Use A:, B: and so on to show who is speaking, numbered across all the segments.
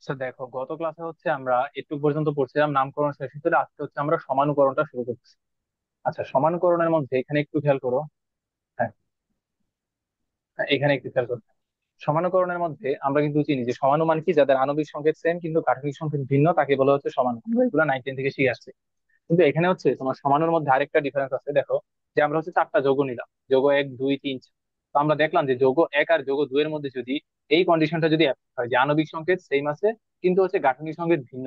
A: আচ্ছা দেখো, গত ক্লাসে হচ্ছে আমরা একটু পর্যন্ত পড়ছিলাম নামকরণ শেষ হচ্ছে, আজকে হচ্ছে আমরা সমানুকরণটা শুরু করছি। আচ্ছা, সমানুকরণের মধ্যে এখানে একটু খেয়াল করো। হ্যাঁ, এখানে একটু খেয়াল করো। সমানুকরণের মধ্যে আমরা কিন্তু চিনি যে সমানুমান কি, যাদের আণবিক সংকেত সেম কিন্তু গাঠনিক সংকেত ভিন্ন তাকে বলা হচ্ছে সমান। আমরা এগুলো 9-10 থেকে শিখে আসছি। কিন্তু এখানে হচ্ছে তোমার সমানুর মধ্যে আরেকটা ডিফারেন্স আছে, দেখো। যে আমরা হচ্ছে চারটা যৌগ নিলাম, যৌগ 1 2 3 4। তো আমরা দেখলাম যে যৌগ 1 আর যৌগ 2 এর মধ্যে যদি এই কন্ডিশনটা যদি apply হয় যে আণবিক সংকেত সেম আছে কিন্তু হচ্ছে গাঠনিক সংকেত ভিন্ন,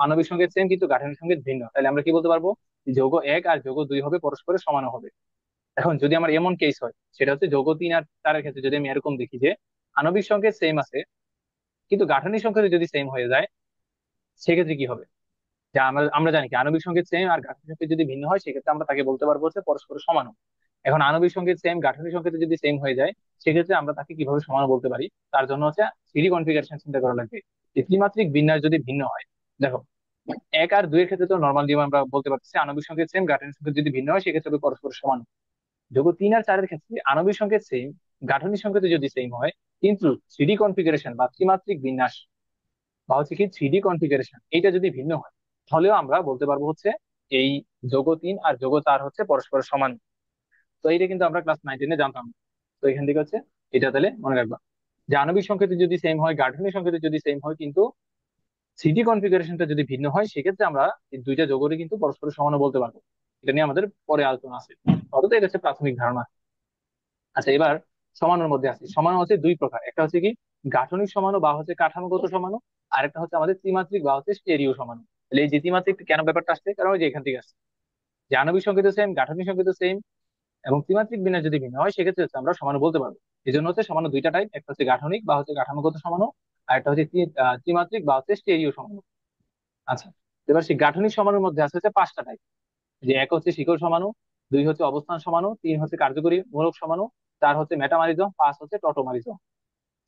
A: আণবিক সংকেত সেম কিন্তু গাঠনিক সংকেত ভিন্ন, তাহলে আমরা কি বলতে পারবো? যে যৌগ 1 আর যৌগ 2 হবে পরস্পরের সমান হবে। এখন যদি আমার এমন কেস হয়, সেটা হচ্ছে যৌগ 3 আর 4 এর ক্ষেত্রে যদি আমি এরকম দেখি যে আণবিক সংকেত সেম আছে কিন্তু গাঠনিক সংকেত যদি সেম হয়ে যায়, সেক্ষেত্রে কি হবে? যে আমরা আমরা জানি কি আণবিক সংকেত সেম আর গাঠনিক সংকেত যদি ভিন্ন হয় সেক্ষেত্রে আমরা তাকে বলতে পারবো হচ্ছে পরস্পর সমান। এখন আণবিক সংকেত সেম গাঠনিক সংকেত যদি সেম হয়ে যায়, সেক্ষেত্রে আমরা তাকে কিভাবে সমান বলতে পারি? তার জন্য হচ্ছে থ্রি কনফিগারেশন চিন্তা করা লাগবে। যে ত্রিমাত্রিক বিন্যাস যদি ভিন্ন হয়, দেখো, 1 আর 2 এর ক্ষেত্রে তো নর্মাল নিয়ম আমরা বলতে পারছি আণবিক সংকেত সেম গাঠনিক সংকেত যদি ভিন্ন হয় সেক্ষেত্রে হবে পরস্পর সমান। যৌগ 3 আর 4 এর ক্ষেত্রে আণবিক সংকেত সেম, গাঠনিক সংকেত যদি সেম হয়, কিন্তু থ্রি কনফিগারেশন বা ত্রিমাত্রিক বিন্যাস বা হচ্ছে কি থ্রি কনফিগারেশন এইটা যদি ভিন্ন হয়, তাহলেও আমরা বলতে পারবো হচ্ছে এই যৌগ 3 আর যৌগ 4 হচ্ছে পরস্পর সমান। তো এইটা কিন্তু আমরা ক্লাস 9-10 জানতাম। তো এখান থেকে হচ্ছে এটা তাহলে মনে রাখবা যে আণবিক সংকেত যদি সেম হয়, গাঠনিক সংকেত যদি সেম হয়, কিন্তু থ্রি কনফিগারেশনটা যদি ভিন্ন হয়, সেক্ষেত্রে আমরা এই দুইটা যৌগরই কিন্তু পরস্পর সমান বলতে পারবো। এটা নিয়ে আমাদের পরে আলোচনা আছে। অন্তত এটা হচ্ছে প্রাথমিক ধারণা। আচ্ছা, এবার সমানুর মধ্যে আছে, সমান হচ্ছে দুই প্রকার, একটা হচ্ছে কি গাঠনিক সমাণু বা হচ্ছে কাঠামোগত সমাণু, আর একটা হচ্ছে আমাদের ত্রিমাত্রিক বা হচ্ছে স্টেরিও সমাণু। তাহলে এই যে ত্রিমাত্রিক কেন ব্যাপারটা আসছে, কারণ ওই যে এখান থেকে আসছে যে আণবিক সংকেত সেম, গাঠনিক সংকেত সেম এবং ত্রিমাত্রিক বিন্যাস যদি ভিন্ন হয়, সেক্ষেত্রে হচ্ছে আমরা সমাণু বলতে পারবো। এই জন্য হচ্ছে সমাণু দুইটা টাইপ, একটা হচ্ছে গাঠনিক বা হচ্ছে কাঠামোগত সমাণু, আর একটা হচ্ছে ত্রিমাত্রিক বা হচ্ছে স্টেরিও সমাণু। আচ্ছা, এবার সেই গাঠনিক সমাণুর মধ্যে আছে হচ্ছে পাঁচটা টাইপ। যে এক হচ্ছে শিকল সমাণু, দুই হচ্ছে অবস্থান সমাণু, তিন হচ্ছে কার্যকরী মূলক সমাণু, চার হচ্ছে মেটামারিজম, পাঁচ হচ্ছে টটোমারিজম।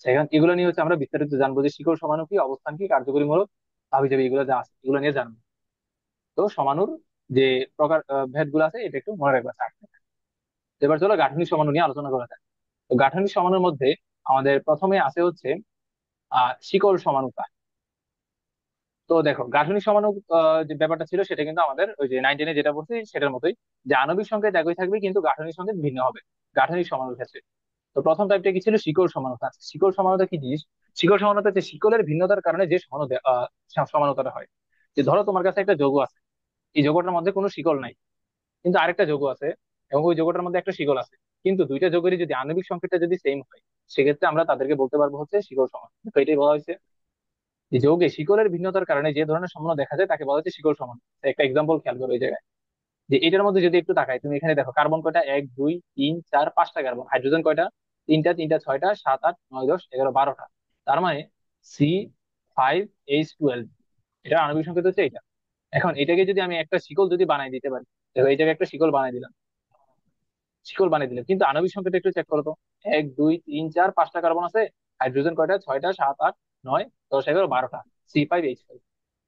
A: সেখান এগুলো নিয়ে হচ্ছে আমরা বিস্তারিত জানবো যে শিকড় সমাণু কি, অবস্থান কি, কার্যকরীমূলক, হাবিজাবি, এগুলো যা আছে এগুলো নিয়ে জানবো। তো সমাণুর যে প্রকার ভেদ গুলো আছে এটা একটু মনে রাখবা থাকবে। এবার চলো গাঠনিক সমাণু নিয়ে আলোচনা করা যায়। তো গাঠনিক সমাণুর মধ্যে আমাদের প্রথমে আছে হচ্ছে শিকল সমানুতা। তো দেখো গাঠনিক সমাণু যে ব্যাপারটা ছিল সেটা কিন্তু আমাদের ওই যে 9-10 যেটা বলছি সেটার মতোই, যে আণবিক সংকেত একই থাকবে কিন্তু গাঠনিক সংকেত ভিন্ন হবে গাঠনিক সমাণুর ক্ষেত্রে। তো প্রথম টাইপটা কি ছিল? শিকল সমানুতা। আচ্ছা, শিকল সমানুতা কি জিনিস? শিকল সমানুতা হচ্ছে শিকলের ভিন্নতার কারণে যে সমানুতাটা হয়। যে ধরো তোমার কাছে একটা যৌগ আছে, এই যৌগটার মধ্যে কোনো শিকল নাই, কিন্তু আরেকটা যৌগ আছে এবং ওই যৌগটার মধ্যে একটা শিকল আছে, কিন্তু দুইটা যৌগেরই যদি আণবিক সংকেতটা যদি সেম হয়, সেক্ষেত্রে আমরা তাদেরকে বলতে পারবো হচ্ছে শিকল সমান। তো এটাই বলা হয়েছে যে যৌগে শিকলের ভিন্নতার কারণে যে ধরনের সমন্বয় দেখা যায় তাকে বলা হচ্ছে শিকল সমান। একটা এক্সাম্পল খেয়াল করো এই জায়গায়, যে এটার মধ্যে যদি একটু তাকাই, তুমি এখানে দেখো কার্বন কয়টা, 1 2 3 4 5টা কার্বন, হাইড্রোজেন কয়টা, তিনটা, তিনটা 6টা, 7 8 9 10 11 12টা। তার মানে C5H12, এটা আণবিক সংকেত হচ্ছে এটা। এখন এটাকে যদি আমি একটা শিকল যদি বানাই দিতে পারি, দেখো এইটাকে একটা শিকল বানাই দিলাম, শিকল বানিয়ে দিলাম, কিন্তু আণবিক সংকেতটা একটু চেক করো তো। 1 2 3 4 5টা কার্বন আছে, হাইড্রোজেন কয়টা, 6টা, 7 8 9 10 11 12টা, C5H12,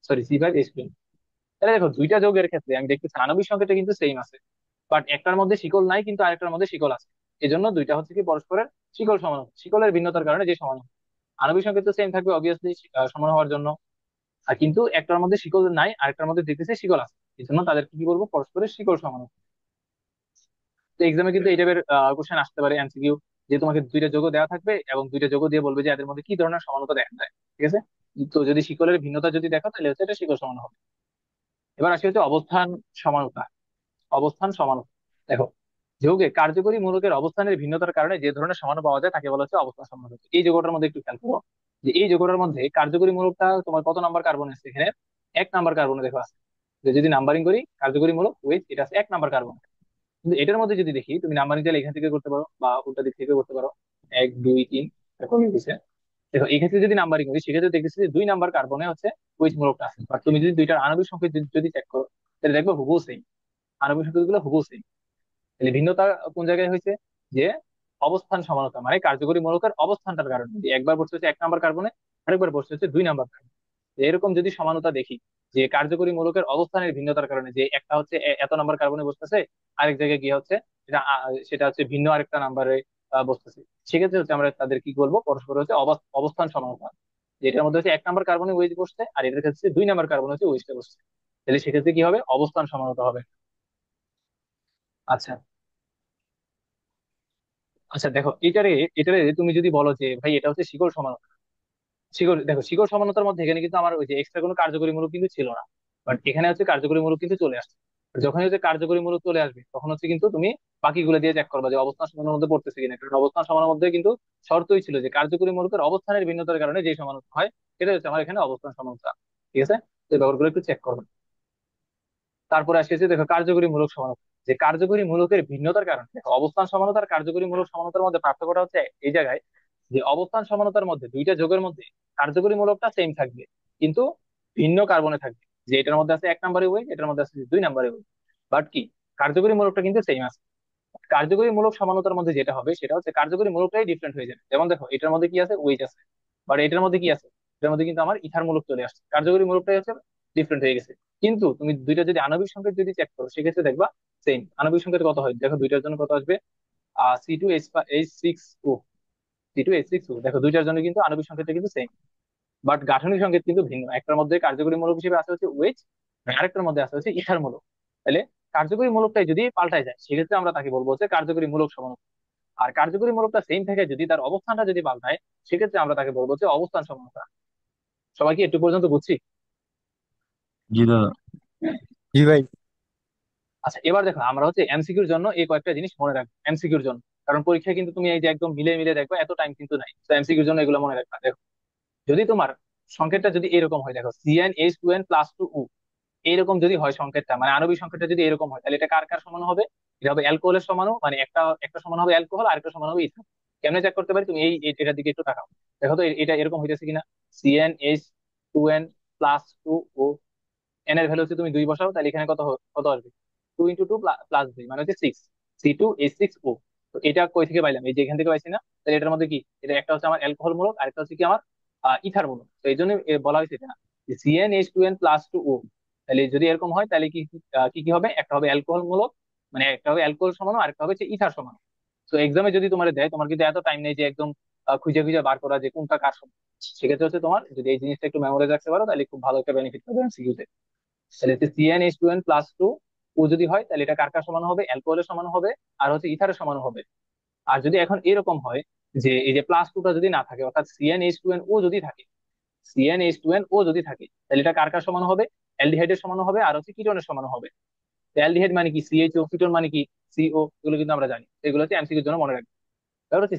A: সরি C5H12। তাহলে দেখো দুইটা যৌগের ক্ষেত্রে আমি দেখতেছি আণবিক সংকেতটা কিন্তু সেম আছে, বাট একটার মধ্যে শিকল নাই কিন্তু আরেকটার মধ্যে শিকল আছে। এই জন্য দুইটা হচ্ছে কি পরস্পরের শিকল সমান, শিকলের ভিন্নতার কারণে যে সমান হবে। আণবিক সংকেত তো সেম থাকবে অবভিয়াসলি সমান হওয়ার জন্য, আর কিন্তু একটার মধ্যে শিকল নাই আরেকটার মধ্যে দেখতেছে শিকল আছে, এই জন্য তাদেরকে কি বলবো? পরস্পরের শিকল সমান। তো এক্সামে কিন্তু এই টাইপের কোশ্চেন আসতে পারে এমসিকিউ, যে তোমাকে দুইটা যোগ দেওয়া থাকবে এবং দুইটা যোগ দিয়ে বলবে যে এদের মধ্যে কি ধরনের সমানতা দেখা যায়। ঠিক আছে, তো যদি শিকলের ভিন্নতা যদি দেখো তাহলে হচ্ছে এটা শিকল সমান হবে। এবার আসি হচ্ছে অবস্থান সমানতা। অবস্থান সমানতা, দেখো যৌগে কার্যকরী মূলকের অবস্থানের ভিন্নতার কারণে যে ধরনের সমাণু পাওয়া যায় তাকে বলা হচ্ছে অবস্থান সমানতা। এই যৌগটার মধ্যে একটু খেয়াল করো যে এই যৌগটার মধ্যে কার্যকরী মূলকটা তোমার কত নাম্বার কার্বন আছে এখানে? 1 নাম্বার কার্বনে দেখো আছে। যে যদি নাম্বারিং করি কার্যকরী মূলক ওয়েট, এটা আছে 1 নাম্বার কার্বন। কিন্তু এটার মধ্যে যদি দেখি, তুমি নাম্বারিং চাইলে এখান থেকে করতে পারো বা উল্টা দিক থেকে করতে পারো, 1 2 3 এরকম দিছে। দেখো এই ক্ষেত্রে যদি নাম্বারিং করি সেক্ষেত্রে দেখতেছি যে 2 নাম্বার কার্বনে হচ্ছে ওইচ মূলকটা আছে, বাট তুমি যদি দুইটার আণবিক সংকেত যদি চেক করো তাহলে দেখবে হুবহু সেম, আণবিক সংকেত গুলো হুবহু সেম। তাহলে ভিন্নতা কোন জায়গায় হয়েছে? যে অবস্থান সমানতা, মানে কার্যকরী মূলকের অবস্থানটার কারণে, যে একবার বসছে হচ্ছে 1 নাম্বার কার্বনে, আরেকবার বসছে হচ্ছে 2 নাম্বার কার্বনে। এরকম যদি সমানতা দেখি যে কার্যকরী মূলকের অবস্থানের ভিন্নতার কারণে যে একটা হচ্ছে এত নাম্বার কার্বনে বসতেছে, আরেক জায়গায় গিয়ে হচ্ছে সেটা হচ্ছে ভিন্ন আরেকটা নাম্বারে বসতেছে, সেক্ষেত্রে হচ্ছে আমরা তাদের কি বলবো? পরস্পর হচ্ছে অবস্থান সমানতা। যে এটার মধ্যে হচ্ছে 1 নাম্বার কার্বনে ওয়েজ বসছে আর এটার ক্ষেত্রে 2 নাম্বার কার্বনে হচ্ছে ওয়েজটা বসছে, তাহলে সেক্ষেত্রে কি হবে, অবস্থান সমানতা হবে। আচ্ছা। আচ্ছা দেখো, এটারে এটারে তুমি যদি বলো যে ভাই এটা হচ্ছে শিকড় সমানতা, শিকড় দেখো, শিকড় সমানতার মধ্যে এখানে কিন্তু আমার ওই যে এক্সট্রা কোনো কার্যকরী মূলক কিন্তু ছিল না, বাট এখানে হচ্ছে কার্যকরী মূলক কিন্তু চলে আসছে। আর যখন হচ্ছে কার্যকরী মূলক চলে আসবে তখন হচ্ছে কিন্তু তুমি বাকিগুলো দিয়ে চেক করবা যে অবস্থান সমানের মধ্যে পড়তেছে কিনা, কারণ অবস্থান সমানের মধ্যে কিন্তু শর্তই ছিল যে কার্যকরী মূলকের অবস্থানের ভিন্নতার কারণে যে সমানতা হয় সেটা হচ্ছে আমার এখানে অবস্থান সমানতা। ঠিক আছে, তো এই ব্যাপারগুলো একটু চেক করবে। তারপরে আসছে দেখো কার্যকরী মূলক সমানতা, যে কার্যকরী মূলকের ভিন্নতার কারণে দেখো, অবস্থান সমানতার কার্যকরী মূলক সমানতার মধ্যে পার্থক্যটা হচ্ছে এই জায়গায় যে অবস্থান সমানতার মধ্যে দুইটা যোগের মধ্যে কার্যকরী মূলকটা সেম থাকবে, কিন্তু ভিন্ন কার্বনে থাকবে। যে এটার মধ্যে আছে 1 নাম্বারে ওয়েট, এটার মধ্যে আছে 2 নাম্বারে ওয়েট, বাট কি কার্যকরী মূলকটা কিন্তু সেম আছে। কার্যকরী মূলক সমানতার মধ্যে যেটা হবে সেটা হচ্ছে কার্যকরী মূলকটাই ডিফারেন্ট হয়ে যাবে। যেমন দেখো এটার মধ্যে কি আছে, ওয়েট আছে, বাট এটার মধ্যে কি আছে, এটার মধ্যে কিন্তু আমার ইথার মূলক চলে আসছে, কার্যকরী মূলকটাই হচ্ছে ডিফারেন্ট হয়ে গেছে। কিন্তু তুমি দুইটা যদি আণবিক সংকেত যদি চেক করো সেক্ষেত্রে দেখবা সেম। আণবিক সংকেত কত হয় দেখো, দুইটার জন্য কত আসবে, C2H6O, C2H6O, দেখো দুইটার জন্য কিন্তু আণবিক সংকেতটা কিন্তু সেম, বাট গাঠনিক সংকেত কিন্তু ভিন্ন। একটার মধ্যে কার্যকরী মূলক হিসেবে আছে হচ্ছে ওয়েজ, আরেকটার মধ্যে আছে হচ্ছে ইথার মূলক। তাহলে কার্যকরী মূলকটাই যদি পাল্টায় যায় সেক্ষেত্রে আমরা তাকে বলবো হচ্ছে কার্যকরী মূলক সমানুপাতিক। আর কার্যকরী মূলকটা সেম থাকে যদি তার অবস্থানটা যদি পাল্টায় সেক্ষেত্রে আমরা তাকে বলবো যে অবস্থান সমানুতা। সবাই কি একটু পর্যন্ত বুঝছি?
B: জি দাদা।
C: জি ভাই।
A: আচ্ছা এবার দেখো আমরা হচ্ছে এমসিকিউর জন্য এই কয়েকটা জিনিস মনে রাখবো এমসিকিউর জন্য, কারণ পরীক্ষায় কিন্তু তুমি এই যে একদম মিলে মিলে দেখবে এত টাইম কিন্তু নাই, তো এমসিকিউর জন্য এগুলো মনে রাখবা। দেখো যদি তোমার সংকেতটা যদি এরকম হয়, দেখো CnH2n+2O, এইরকম যদি হয় সংকেতটা, মানে আণবিক সংকেতটা যদি এরকম হয় তাহলে এটা কার কার সমান হবে, এটা হবে অ্যালকোহলের সমানও, মানে একটা একটা সমান হবে অ্যালকোহল আর একটা সমান হবে ইথার। কেমনে চেক করতে পারি, তুমি এটার দিকে একটু তাকাও, দেখো তো এটা এরকম হইতেছে কিনা। CnH2n+2O, এন এর ভ্যালু হচ্ছে তুমি 2 বসাও, তাহলে এখানে কত আসবে, 2 × 2 + 2 মানে হচ্ছে 6, C2H6O। তো এটা কই থেকে পাইলাম, এই যে এখান থেকে পাইছি না, তাহলে এটার মধ্যে কি, এটা একটা হচ্ছে আমার অ্যালকোহল মূলক আরেকটা হচ্ছে কি আমার ইথার মূলক, তো এই জন্য বলা হয়েছে এটা CnH2n+2O। তাহলে যদি এরকম হয় তাহলে কি কি কি হবে, একটা হবে অ্যালকোহল মূলক, মানে একটা হবে অ্যালকোহল সমাণু আরেকটা হবে হচ্ছে ইথার সমাণু। তো এক্সামে যদি তোমার দেয়, তোমার কিন্তু এত টাইম নেই যে একদম খুঁজে খুঁজে বার করা যে কোনটা কার সমান। সেক্ষেত্রে হচ্ছে তোমার যদি এই জিনিসটা একটু মেমোরাইজ রাখতে পারো তাহলে খুব ভালো একটা বেনিফিট পাবে MCQ তে। তাহলে হচ্ছে CnH2n+2 ও যদি হয় তাহলে এটা কার কার সমান হবে, অ্যালকোহলের সমান হবে আর হচ্ছে ইথারের সমান হবে। আর যদি এখন এরকম হয় যে এই যে +2টা যদি না থাকে, অর্থাৎ CnH2nO যদি থাকে, CnH2nO যদি থাকে তাহলে এটা কার কার সমান হবে, অ্যালডিহাইডের সমান হবে আর হচ্ছে কিটোনের সমান হবে। অ্যালডিহাইড মানে কি CHO, কিটোন মানে কি CO, এগুলো কিন্তু আমরা জানি, এগুলো হচ্ছে এমসিকিউর জন্য মনে রাখবে। তারপর হচ্ছে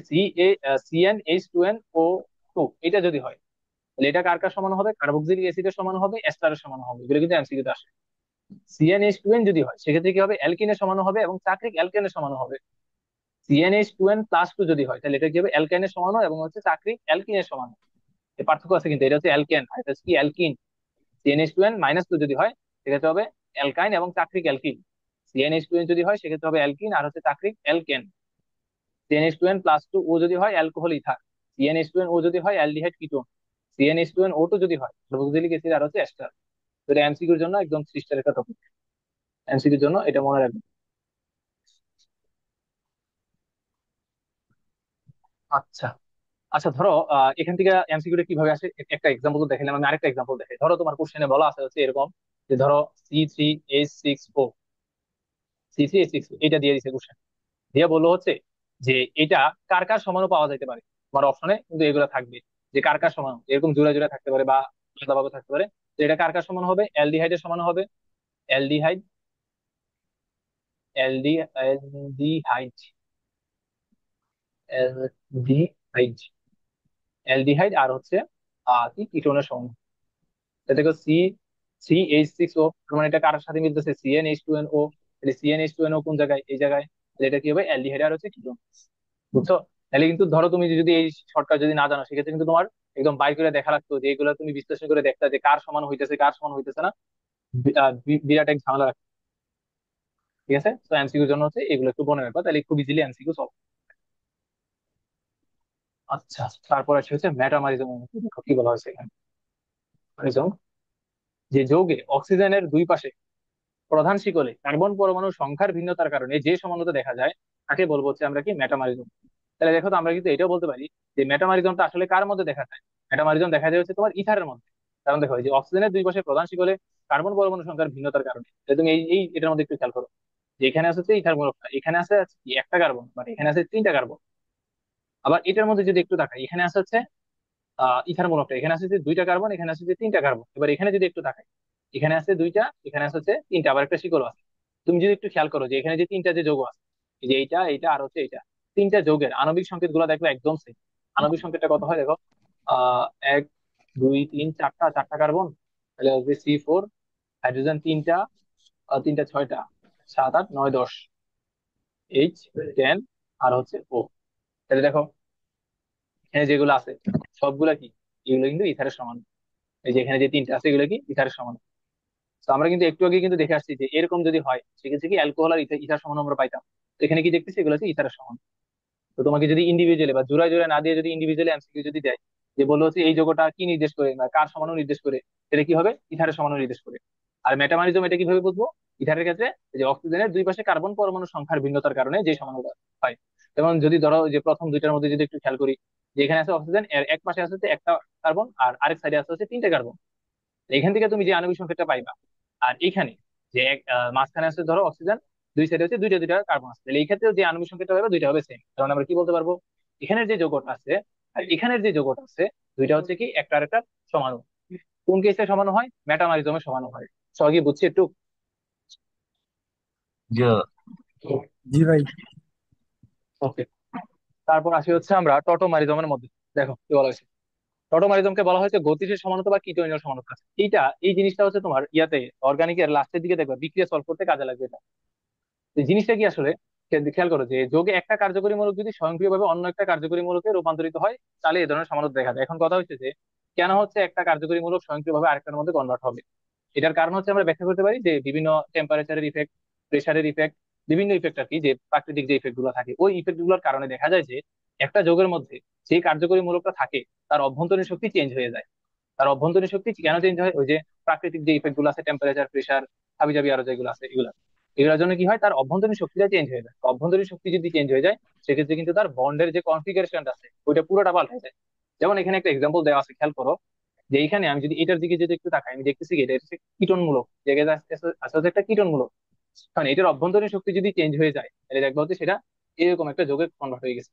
A: CnH2nO2, এটা যদি হয় তাহলে এটা কার কার সমান হবে, কার্বক্সিলিক অ্যাসিডের সমান হবে, এস্টারের সমান হবে, এগুলো কিন্তু এমসিকিউতে আসে। CnH2n যদি হয় সেক্ষেত্রে কি হবে, অ্যালকিনের সমান হবে এবং চাক্রিক অ্যালকেনের সমান হবে। CnH2n+2 যদি হয় তাহলে এটা কি হবে, অ্যালকাইনের সমান এবং হচ্ছে চাক্রিক অ্যালকিনের সমান। এই পার্থক্য আছে কিন্তু, এটা হচ্ছে অ্যালকেন আর এটা হচ্ছে কি অ্যালকিন। CnH2n-2 যদি হয় সেক্ষেত্রে হবে অ্যালকাইন এবং চাক্রিক অ্যালকিন। CnH2n যদি হয় সেক্ষেত্রে হবে অ্যালকিন আর হচ্ছে চাক্রিক অ্যালকেন। CnH2n+2O যদি হয় অ্যালকোহল ইথার। CnH2nO যদি হয় অ্যালডিহাইড কিটোন। CnH2nO2 যদি হয় কার্বক্সিলিক অ্যাসিড আর হচ্ছে এস্টার। তো এটা এমসিকিউর জন্য একদম সৃষ্টের একটা টপিক, এমসিকিউর জন্য এটা মনে রাখবেন। আচ্ছা। আচ্ছা ধরো এখান থেকে এমসিকিউটা কিভাবে আসে একটা এক্সাম্পল দেখালাম, আমি আরেকটা এক্সাম্পল দেখাই। ধরো তোমার কোশ্চেনে বলা আছে হচ্ছে এরকম যে ধরো C3H6O, এটা দিয়ে দিছে কোশ্চেন, দিয়ে বললো হচ্ছে যে এটা কার কার সমানু পাওয়া যেতে পারে। তোমার অপশনে কিন্তু এগুলো থাকবে যে কার কার সমান, এরকম জোড়া জোড়া থাকতে পারে বা আলাদাভাবে থাকতে পারে। তো এটা কার কার সমান হবে, অ্যালডিহাইডের সমান হবে, অ্যালডিহাইড অ্যালডিহাইড অ্যালডিহাইড অ্যালডিহাইড আর হচ্ছে কি কিটোনের সমান। এটা দেখো C3H6O, মানে এটা কার সাথে মিলতেছে, CnH2nO। তাহলে CnH2nO কোন জায়গায়, এই জায়গায়, তাহলে এটা কি হবে, অ্যালডিহাইড আর হচ্ছে কিটোন। বুঝছো? তাহলে কিন্তু ধরো তুমি যদি এই শর্টকাট যদি না জানো সেক্ষেত্রে কিন্তু তোমার একদম বাইর করে দেখা লাগতো, যে এগুলো তুমি বিশ্লেষণ করে দেখতে যে কার সমান হইতেছে কার সমান হইতেছে না। বিরাট এক ঝামেলা রাখতো। ঠিক আছে, তো এমসিকিউর জন্য হচ্ছে এগুলো একটু মনে রাখবা, তাহলে খুব ইজিলি এমসিকিউ সলভ। আচ্ছা তারপর আছে হচ্ছে মেটামারিজম। দেখো কি বলা হয়েছে এখানে, মেটামারিজম, যে যৌগে অক্সিজেনের দুই পাশে প্রধান শিকলে কার্বন পরমাণুর সংখ্যার ভিন্নতার কারণে যে সমানতা দেখা যায় তাকে বলবো হচ্ছে আমরা কি মেটামারিজম। তাহলে দেখো তো আমরা কিন্তু এটাও বলতে পারি যে মেটামারিজমটা আসলে কার মধ্যে দেখা যায়, মেটামারিজম দেখা যায় হচ্ছে তোমার ইথারের মধ্যে। কারণ দেখো এই যে অক্সিজেনের দুই পাশে প্রধান শিকলে কার্বন পরমাণু সংখ্যার ভিন্নতার কারণে, তাহলে তুমি এই এটার মধ্যে একটু খেয়াল করো যে এখানে আছে হচ্ছে ইথার মূলকটা, এখানে আছে কি একটা কার্বন, বাট এখানে আছে তিনটা কার্বন। আবার এটার মধ্যে যদি একটু তাকাই, এখানে আছে হচ্ছে ইথার মূলকটা, এখানে আছে যে দুইটা কার্বন, এখানে আছে যে তিনটা কার্বন। এবার এখানে যদি একটু তাকাই, এখানে আছে দুইটা, এখানে আছে হচ্ছে তিনটা, আবার একটা শিকল আছে। তুমি যদি একটু খেয়াল করো যে এখানে যে তিনটা যে যৌগ আছে, এই যে এইটা এইটা আর হচ্ছে এইটা, তিনটা যৌগের আণবিক সংকেত গুলা দেখবে একদম সেম। আণবিক সংকেতটা কত হয় দেখো, আহ এক, দুই, তিন, চারটা, চারটা কার্বন, তাহলে হবে C4, হাইড্রোজেন তিনটা, তিনটা ছয়টা, সাত আট নয় দশ, H10, আর হচ্ছে O। তাহলে দেখো এখানে যেগুলো আছে সবগুলা কি, এগুলো কিন্তু ইথারের সমান। এই যে এখানে যে তিনটা আছে এগুলো কি ইথারের সমান। তো আমরা কিন্তু একটু আগে কিন্তু দেখে আসছি যে এরকম যদি হয় সেক্ষেত্রে কি অ্যালকোহল আর ইথার সমান আমরা পাইতাম। তো এখানে কি দেখতেছি এগুলো হচ্ছে ইথারের সমান। তো তোমাকে যদি ইন্ডিভিজুয়ালি বা জোড়ায় জোড়ায় না দিয়ে যদি ইন্ডিভিজুয়ালি এমসিকিউ যদি দেয়, যে বললো হচ্ছে এই যোগটা কি নির্দেশ করে বা কার সমানু নির্দেশ করে, সেটা কি হবে ইথারের সমানু নির্দেশ করে। আর মেটামারিজম এটা কিভাবে বুঝবো, ইথারের ক্ষেত্রে এই যে অক্সিজেনের দুই পাশে কার্বন পরমাণু সংখ্যার ভিন্নতার কারণে যে সমানুটা হয়। যেমন যদি ধরো যে প্রথম দুইটার মধ্যে যদি একটু খেয়াল করি, যে এখানে আছে অক্সিজেন, এর এক পাশে আছে হচ্ছে একটা কার্বন আর আরেক সাইডে আছে হচ্ছে তিনটা কার্বন। এখান থেকে তুমি যে আণবিক সংকেতটা পাইবা, আর এখানে যে মাঝখানে আছে ধরো অক্সিজেন, দুই সাইডে হচ্ছে দুইটা দুইটা কার্বন আছে, তাহলে এই ক্ষেত্রে যে আণবিক সংকেতটা হবে দুইটা হবে সেম। কারণ আমরা কি বলতে পারবো, এখানের যে যৌগটা আছে আর এখানের যে যৌগটা আছে, দুইটা হচ্ছে কি একটা আর একটা সমাণু। কোন কেসে সমাণু হয়, মেটামারিজমে সমাণু হয়। সবাই কি বুঝছি একটু?
B: জি দাদা।
C: জি ভাই।
A: ওকে, তারপর আসি হচ্ছে আমরা টটোমারিজমের মধ্যে। দেখো কি বলা হয়েছে, টটোমারিজমকে বলা হয়েছে গতিশীল সমানুতা বা কিটোনীয় সমানুতা। এই জিনিসটা হচ্ছে তোমার ইয়াতে অর্গানিকের লাস্টের দিকে দেখবে বিক্রিয়া সলভ করতে কাজে লাগবে এটা। এই জিনিসটা কি আসলে, খেয়াল করো যে যোগে একটা কার্যকরী মূলক যদি স্বয়ংক্রিয়ভাবে অন্য একটা কার্যকরী মূলকে রূপান্তরিত হয়, তাহলে এই ধরনের সমানুতা দেখা যায়। এখন কথা হচ্ছে যে কেন হচ্ছে একটা কার্যকরী মূলক স্বয়ংক্রিয়ভাবে আরেকটার মধ্যে কনভার্ট হবে। এটার কারণ হচ্ছে আমরা ব্যাখ্যা করতে পারি যে বিভিন্ন টেম্পারেচারের ইফেক্ট, প্রেসারের ইফেক্ট, বিভিন্ন ইফেক্ট আর কি, যে প্রাকৃতিক যে ইফেক্ট গুলো থাকে ওই ইফেক্ট গুলোর কারণে দেখা যায় যে একটা যৌগের মধ্যে যে কার্যকরী মূলকটা থাকে তার অভ্যন্তরীণ শক্তি চেঞ্জ হয়ে যায়। তার অভ্যন্তরীণ শক্তি কেন চেঞ্জ হয়, ওই যে প্রাকৃতিক যে ইফেক্ট গুলো আছে, টেম্পারেচার, প্রেসার, হাবি জাবি আরো যেগুলো আছে এগুলা, এগুলোর জন্য কি হয়, তার অভ্যন্তরীণ শক্তিটা চেঞ্জ হয়ে যায়। তো অভ্যন্তরীণ শক্তি যদি চেঞ্জ হয়ে যায়, সেক্ষেত্রে কিন্তু তার বন্ডের যে কনফিগারেশনটা আছে ওইটা পুরোটা পাল্টে যায়। যেমন এখানে একটা এক্সাম্পল দেওয়া আছে, খেয়াল করো যে এখানে আমি যদি এটার দিকে যদি একটু তাকাই, আমি দেখতেছি কি এটা হচ্ছে কীটনমূলক জায়গায় আসলে একটা কীটনমূলক। কারণ এটার অভ্যন্তরীণ শক্তি যদি চেঞ্জ হয়ে যায়, তাহলে দেখবো হচ্ছে সেটা এরকম একটা যোগে কনভার্ট হয়ে গেছে,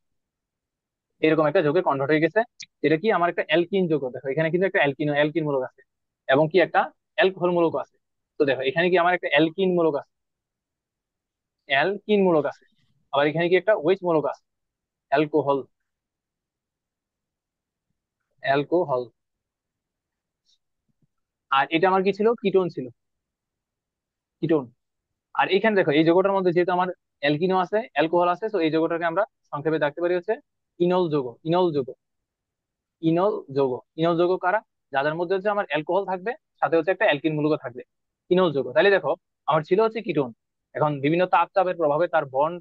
A: এরকম একটা যোগে কনভার্ট হয়ে গেছে। এটা কি আমার একটা অ্যালকিন যৌগ, দেখো এখানে কিন্তু একটা অ্যালকিন অ্যালকিন মূলক আছে, এবং কি একটা অ্যালকোহল মূলক আছে। তো দেখো এখানে কি আমার একটা অ্যালকিন মূলক আছে, অ্যালকিন মূলক আছে, আবার এখানে কি একটা ওয়েজ মূলক আছে, অ্যালকোহল, অ্যালকোহল। আর এটা আমার কি ছিল, কিটোন ছিল, কিটোন। আর এখানে দেখো এই যৌগটার মধ্যে যেহেতু আমার অ্যালকিনও আছে অ্যালকোহল আছে, তো এই যৌগটাকে আমরা সংক্ষেপে ডাকতে পারি হচ্ছে ইনল যৌগ, ইনল যৌগ, ইনল যৌগ। ইনল যৌগ কারা, যাদের মধ্যে হচ্ছে আমার অ্যালকোহল থাকবে, সাথে হচ্ছে একটা অ্যালকিন মূলক থাকবে, ইনল যৌগ। তাহলে দেখো আমার ছিল হচ্ছে কিটোন, এখন বিভিন্ন চাপের প্রভাবে তার বন্ড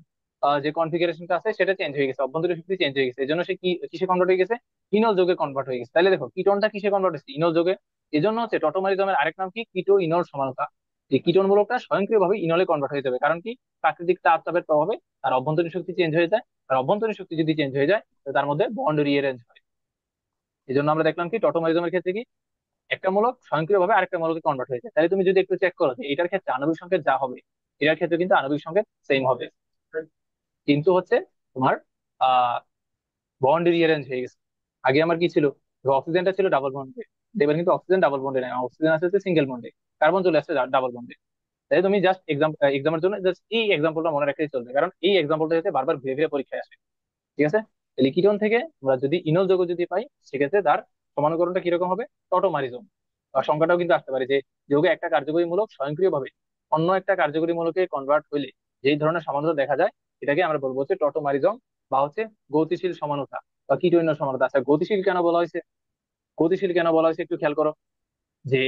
A: যে কনফিগারেশনটা আছে সেটা চেঞ্জ হয়ে গেছে, অভ্যন্তরীণ শক্তি চেঞ্জ হয়ে গেছে, এই জন্য সে কি কিসে কনভার্ট হয়ে গেছে, ইনল যৌগে কনভার্ট হয়ে গেছে। তাহলে দেখো কিটোনটা কিসে কনভার্ট হচ্ছে, ইনল যৌগে। এই জন্য হচ্ছে টটোমারিজমের আরেক নাম কি, কিটো ইনল সমানতা। এই কিটোন মূলকটা স্বয়ংক্রিয়ভাবে ইনলে কনভার্ট হয়ে যাবে, কারণ কি প্রাকৃতিক চাপের প্রভাবে তার অভ্যন্তরীণ শক্তি চেঞ্জ হয়ে যায়। আর অভ্যন্তরীণ শক্তি যদি চেঞ্জ হয়ে যায়, তো তার মধ্যে বন্ড রিঅ্যারেঞ্জ হয়। এই জন্য আমরা দেখলাম কি টটোমারিজমের ক্ষেত্রে কি একটা মূলক স্বয়ংক্রিয়ভাবে আরেকটা মূলকে কনভার্ট হয়ে যায়। তাহলে তুমি যদি একটু চেক করো যে এটার ক্ষেত্রে আণবিক সংকেত যা হবে, এটার ক্ষেত্রে কিন্তু আণবিক সংকেত সেম হবে, কিন্তু হচ্ছে তোমার আহ বন্ড রিঅ্যারেঞ্জ হয়ে গেছে। আগে আমার কি ছিল, অক্সিজেনটা ছিল ডাবল বন্ডে, এবার কিন্তু অক্সিজেন ডাবল বন্ডে নাই, অক্সিজেন আছে সিঙ্গেল বন্ডে, কার্বন চলে আসছে ডাবল বন্ডে। তাই তুমি জাস্ট এক্সামের জন্য জাস্ট এই এক্সাম্পলটা মনে রাখলেই চলবে, কারণ এই এক্সাম্পলটা যাতে বারবার ঘুরে ফিরে পরীক্ষায় আসে। ঠিক আছে, তাহলে কিটোন থেকে আমরা যদি ইনল যৌগ যদি পাই, সেক্ষেত্রে তার সমানুকরণটা কিরকম হবে, টটোমারিজম। আর সংখ্যাটাও কিন্তু আসতে পারে যে যৌগে একটা কার্যকরী মূলক স্বয়ংক্রিয়ভাবে অন্য একটা কার্যকরী মূলকে কনভার্ট হইলে যেই ধরনের সমানুতা দেখা যায়, এটাকে আমরা বলবো হচ্ছে টটোমারিজম, বা হচ্ছে গতিশীল সমানুতা বা কিটোইন্য সমানুতা। আচ্ছা গতিশীল কেন বলা হয়েছে, গতিশীল কেন বলা হয়েছে একটু খেয়াল করো, যে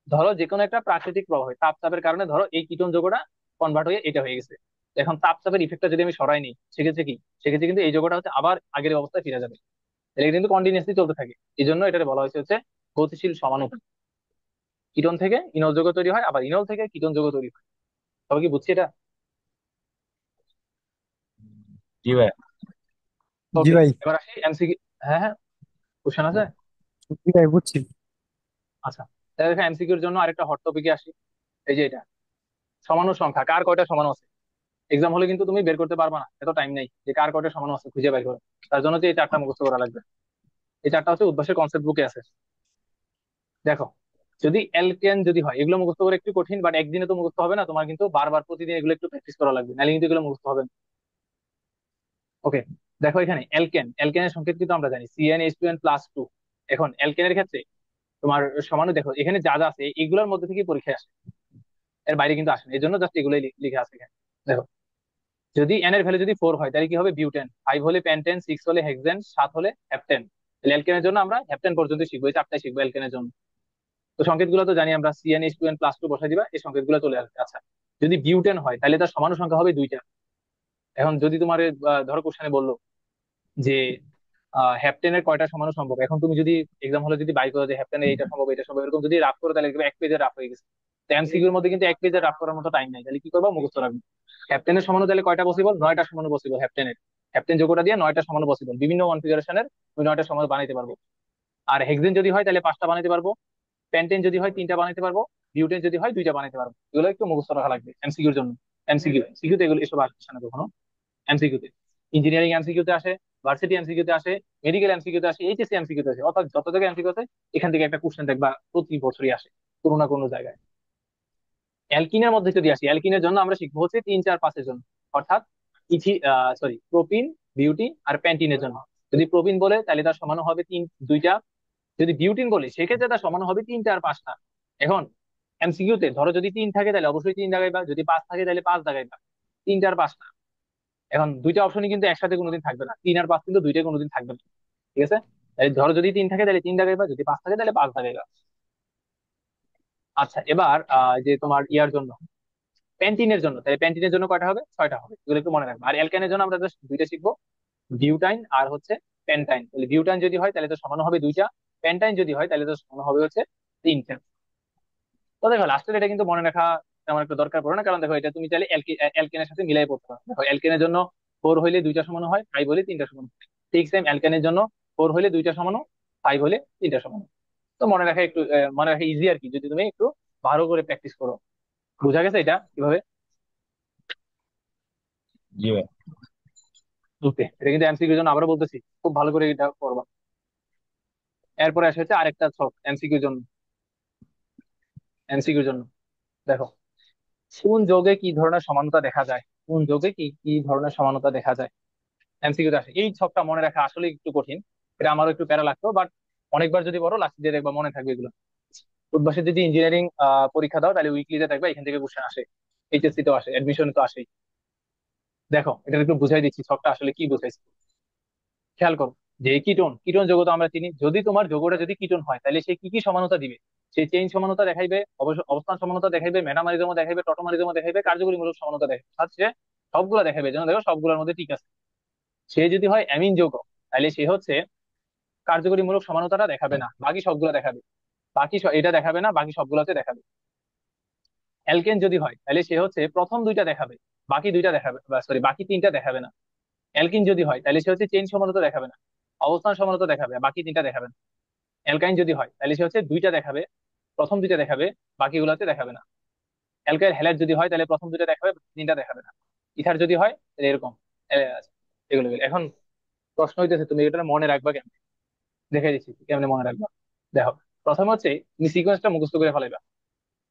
A: ধরো যে কোনো একটা প্রাকৃতিক প্রভাবে তাপচাপের কারণে ধরো এই কিটোন যৌগটা কনভার্ট হয়ে এটা হয়ে গেছে। এখন তাপচাপের ইফেক্টটা যদি আমি সরাই নিই, সেক্ষেত্রে কি, সেক্ষেত্রে কিন্তু এই যৌগটা হচ্ছে আবার আগের অবস্থায় ফিরে যাবে। এটা কিন্তু কন্টিনিউসলি চলতে থাকে। এই জন্য এটা বলা হয়েছে হচ্ছে গতিশীল সমানুতা। কিটোন থেকে ইনল যৌগ তৈরি হয়, আবার ইনল থেকে কিটোন যৌগ তৈরি হয়। তবে কি বুঝছি এটা?
B: জি ভাই।
C: জি
A: ওকে,
C: ভাই।
A: এবার আসি এমসিকিউ। হ্যাঁ হ্যাঁ, কোশ্চেন আছে।
B: জি ভাই, বুঝছি।
A: আচ্ছা, তাহলে দেখো এমসিকিউর জন্য আরেকটা হট টপিকে আসি। এই যে এটা সমাণু সংখ্যা কার কয়টা সমাণু আছে। এক্সাম হলে কিন্তু তুমি বের করতে পারবা না, এত টাইম নেই যে কার কয়টা সমাণু আছে খুঁজে বের করো। তার জন্য যে এই চারটা মুখস্থ করা লাগবে। এই চারটা হচ্ছে উদ্ভাসের কনসেপ্ট বুকে আছে। দেখো, যদি এলকেন যদি হয়, এগুলো মুখস্থ করে একটু কঠিন, বাট একদিনে তো মুখস্থ হবে না, তোমার কিন্তু বারবার প্রতিদিন এগুলো একটু প্র্যাকটিস করা লাগবে, নাহলে কিন্তু এগুলো মুখস্থ হবে না। ওকে, দেখো এখানে এলকেন, এলকেনের সংকেত কিন্তু আমরা জানি CnH2n+2। এখন এলকেনের ক্ষেত্রে তোমার সমানু দেখো এখানে যা যা আছে এগুলোর মধ্যে থেকে পরীক্ষায় আসে, এর বাইরে কিন্তু আসে না, এই জন্য জাস্ট এগুলোই লিখে আছে এখানে। দেখো, যদি এন এর ভ্যালু যদি 4 হয় তাহলে কি হবে বিউটেন, 5 হলে প্যান্টেন, 6 হলে হেক্সেন, 7 হলে হ্যাপটেন। তাহলে অ্যালকেনের জন্য আমরা হ্যাপটেন পর্যন্ত শিখবো, এই চারটাই শিখবো অ্যালকেনের জন্য। তো সংকেতগুলো তো জানি আমরা, CnH2n+2 বসাই দিবা, এই সংকেতগুলো চলে আসবে। আচ্ছা, যদি বিউটেন হয় তাহলে তার সমাণু সংখ্যা হবে দুইটা। এখন যদি তোমার ধরো কোশ্চেনে বললো যে হ্যাপটেনের কয়টা সমাণু সম্ভব, এখন তুমি যদি এক্সাম হলে যদি বাই করো যে হ্যাপটেনের এইটা সম্ভব এটা সম্ভব, এরকম যদি রাফ করো তাহলে দেখবে এক পেজে রাফ হয়ে গেছে। এমসিকিউর মধ্যে কিন্তু এক পেজে রাফ করার মতো টাইম নাই, তাহলে কি করবো, মুখস্থ রাখবো। ক্যাপ্টেনের সমানু তাহলে কয়টা পসিবল, 9টা সমানু পসিবল ক্যাপ্টেনের। ক্যাপ্টেন যোগ্যতা দিয়ে 9টা সমানু পসিবল, বিভিন্ন কনফিগারেশনের তুমি 9টা সমানু বানাইতে পারবো। আর হেক্সেন যদি হয় তাহলে 5টা বানাইতে পারবো, প্যান্টেন যদি হয় 3টা বানাইতে পারবো, বিউটেন যদি হয় 2টা বানাইতে পারবো। এগুলো একটু মুখস্থ রাখা লাগবে এমসিকিউর জন্য। এমসিকিউ সিকিউতে এগুলো এসব আসছে না কখনো। এমসিকিউতে ইঞ্জিনিয়ারিং এমসিকিউতে আসে, ভার্সিটি এমসিকিউতে আসে, মেডিকেল এমসিকিউতে আসে, এইচএসসি এমসিকিউতে আসে, অর্থাৎ যত জায়গায় এমসিকিউ আছে এখান থেকে একটা কোশ্চেন দেখবা প্রতি বছরই আসে কোনো না কোনো জায়গায়। অ্যালকিনের মধ্যে যদি আসি, অ্যালকিনের জন্য আমরা শিখবো হচ্ছে 3 4 5 এর জন্য, অর্থাৎ ইথি সরি প্রোপিন, বিউটিন আর প্যান্টিনের জন্য। যদি প্রোপিন বলে তাহলে তার সমান হবে দুইটা, যদি বিউটিন বলে সেক্ষেত্রে তার সমান হবে 3টা আর 5টা। এখন এমসিকিউতে ধরো যদি 3 থাকে তাহলে অবশ্যই 3 দাগাইবা, যদি 5 থাকে তাহলে 5 দাগাইবা, 3টা আর 5টা। এখন দুইটা অপশনই কিন্তু একসাথে কোনোদিন থাকবে না, 3 আর 5 কিন্তু দুইটাই কোনোদিন থাকবে না। ঠিক আছে, তাহলে ধরো যদি 3 থাকে তাহলে 3 দাগাইবা, যদি 5 থাকে তাহলে 5 দাগাইবা। আচ্ছা, এবার যে তোমার ইয়ার জন্য, প্যান্টিনের জন্য, তাহলে প্যান্টিনের জন্য কয়টা হবে, 6টা হবে, এগুলো একটু মনে রাখবো। আর অ্যালকানের জন্য আমরা জাস্ট দুইটা শিখবো, বিউটাইন আর হচ্ছে পেন্টাইন। তাহলে বিউটাইন যদি হয় তাহলে তো সমান হবে দুইটা, পেন্টাইন যদি হয় তাহলে তো সমান হবে হচ্ছে 3টা। তো দেখো লাস্টের এটা কিন্তু মনে রাখা তেমন একটা দরকার পড়ে না, কারণ দেখো এটা তুমি চাইলে অ্যালকেনের সাথে মিলাই পড়তে পারো। দেখো অ্যালকেনের জন্য 4 হইলে 2টা সমান হয়, 5 হলে 3টা সমান হয়। ঠিক সেম অ্যালকেনের জন্য 4 হইলে 2টা সমান, 5 হলে 3টা সমান। তো মনে রাখা একটু মনে রাখা ইজি আর কি, যদি তুমি একটু ভালো করে প্র্যাকটিস করো। বোঝা গেছে এটা কিভাবে?
B: জি ভাই।
A: ওকে, এটা কিন্তু এমসিকিউর জন্য আবারও বলতেছি, খুব ভালো করে এটা করবা। এরপরে আসে হচ্ছে আরেকটা ছক এমসিকিউর জন্য। এমসিকিউর জন্য দেখো, কোন যোগে কি ধরনের সমানতা দেখা যায়, কোন যোগে কি কি ধরনের সমানতা দেখা যায়, এমসিকিউতে আসে। এই ছকটা মনে রাখা আসলে একটু কঠিন, এটা আমারও একটু প্যারা লাগতো, বাট অনেকবার যদি বড় লাস্ট দিয়ে দেখবা মনে থাকবে এগুলো। উদ্ভাসে যদি ইঞ্জিনিয়ারিং পরীক্ষা দাও তাহলে উইকলিতে দেখবা এখান থেকে কোশ্চেন আসে, এইচএসসি তো আসে, অ্যাডমিশনে তো আসেই। দেখো এটা একটু বুঝাই দিচ্ছি ছকটা আসলে কি বুঝাইছে। খেয়াল করো, যে কিটোন, কিটোন যৌগ তো আমরা চিনি, যদি তোমার যৌগটা যদি কিটোন হয় তাহলে সে কি কি সমানতা দিবে, সে চেইন সমানতা দেখাইবে, অবস্থান সমানতা দেখাইবে, মেটামারিজম দেখাইবে, টটোমারিজম দেখাইবে, কার্যকরীমূলক সমানতা দেখাইবে, অর্থাৎ সে সবগুলা দেখাবে, যেন দেখো সবগুলোর মধ্যে ঠিক আছে। সে যদি হয় অ্যামিন যৌগ তাহলে সে হচ্ছে কার্যকরীমূলক সমানতাটা দেখাবে না, বাকি সবগুলা দেখাবে। এটা দেখাবে না, বাকি সবগুলোতে দেখাবে। অ্যালকেন যদি হয় তাহলে সে হচ্ছে প্রথম দুইটা দেখাবে, বাকি দুইটা দেখাবে, সরি বাকি তিনটা দেখাবে না। অ্যালকিন যদি হয় তাহলে সে হচ্ছে চেইন সমানতা দেখাবে না, অবস্থান সমানতা দেখাবে, বাকি তিনটা দেখাবে না। অ্যালকাইন যদি হয় তাহলে সে হচ্ছে দুইটা দেখাবে, প্রথম দুইটা দেখাবে, বাকিগুলোতে দেখাবে না। অ্যালকাইল হ্যালাইড যদি হয় তাহলে প্রথম দুইটা দেখাবে, তিনটা দেখাবে না। ইথার যদি হয় তাহলে এরকম এগুলো এখন প্রশ্ন হইতেছে তুমি এটা মনে রাখবা কেমন, দেখে দিচ্ছি কেমনে মনে রাখবা। দেখো, প্রথমে হচ্ছে তুমি সিকোয়েন্সটা মুখস্থ করে ফেলাইবা।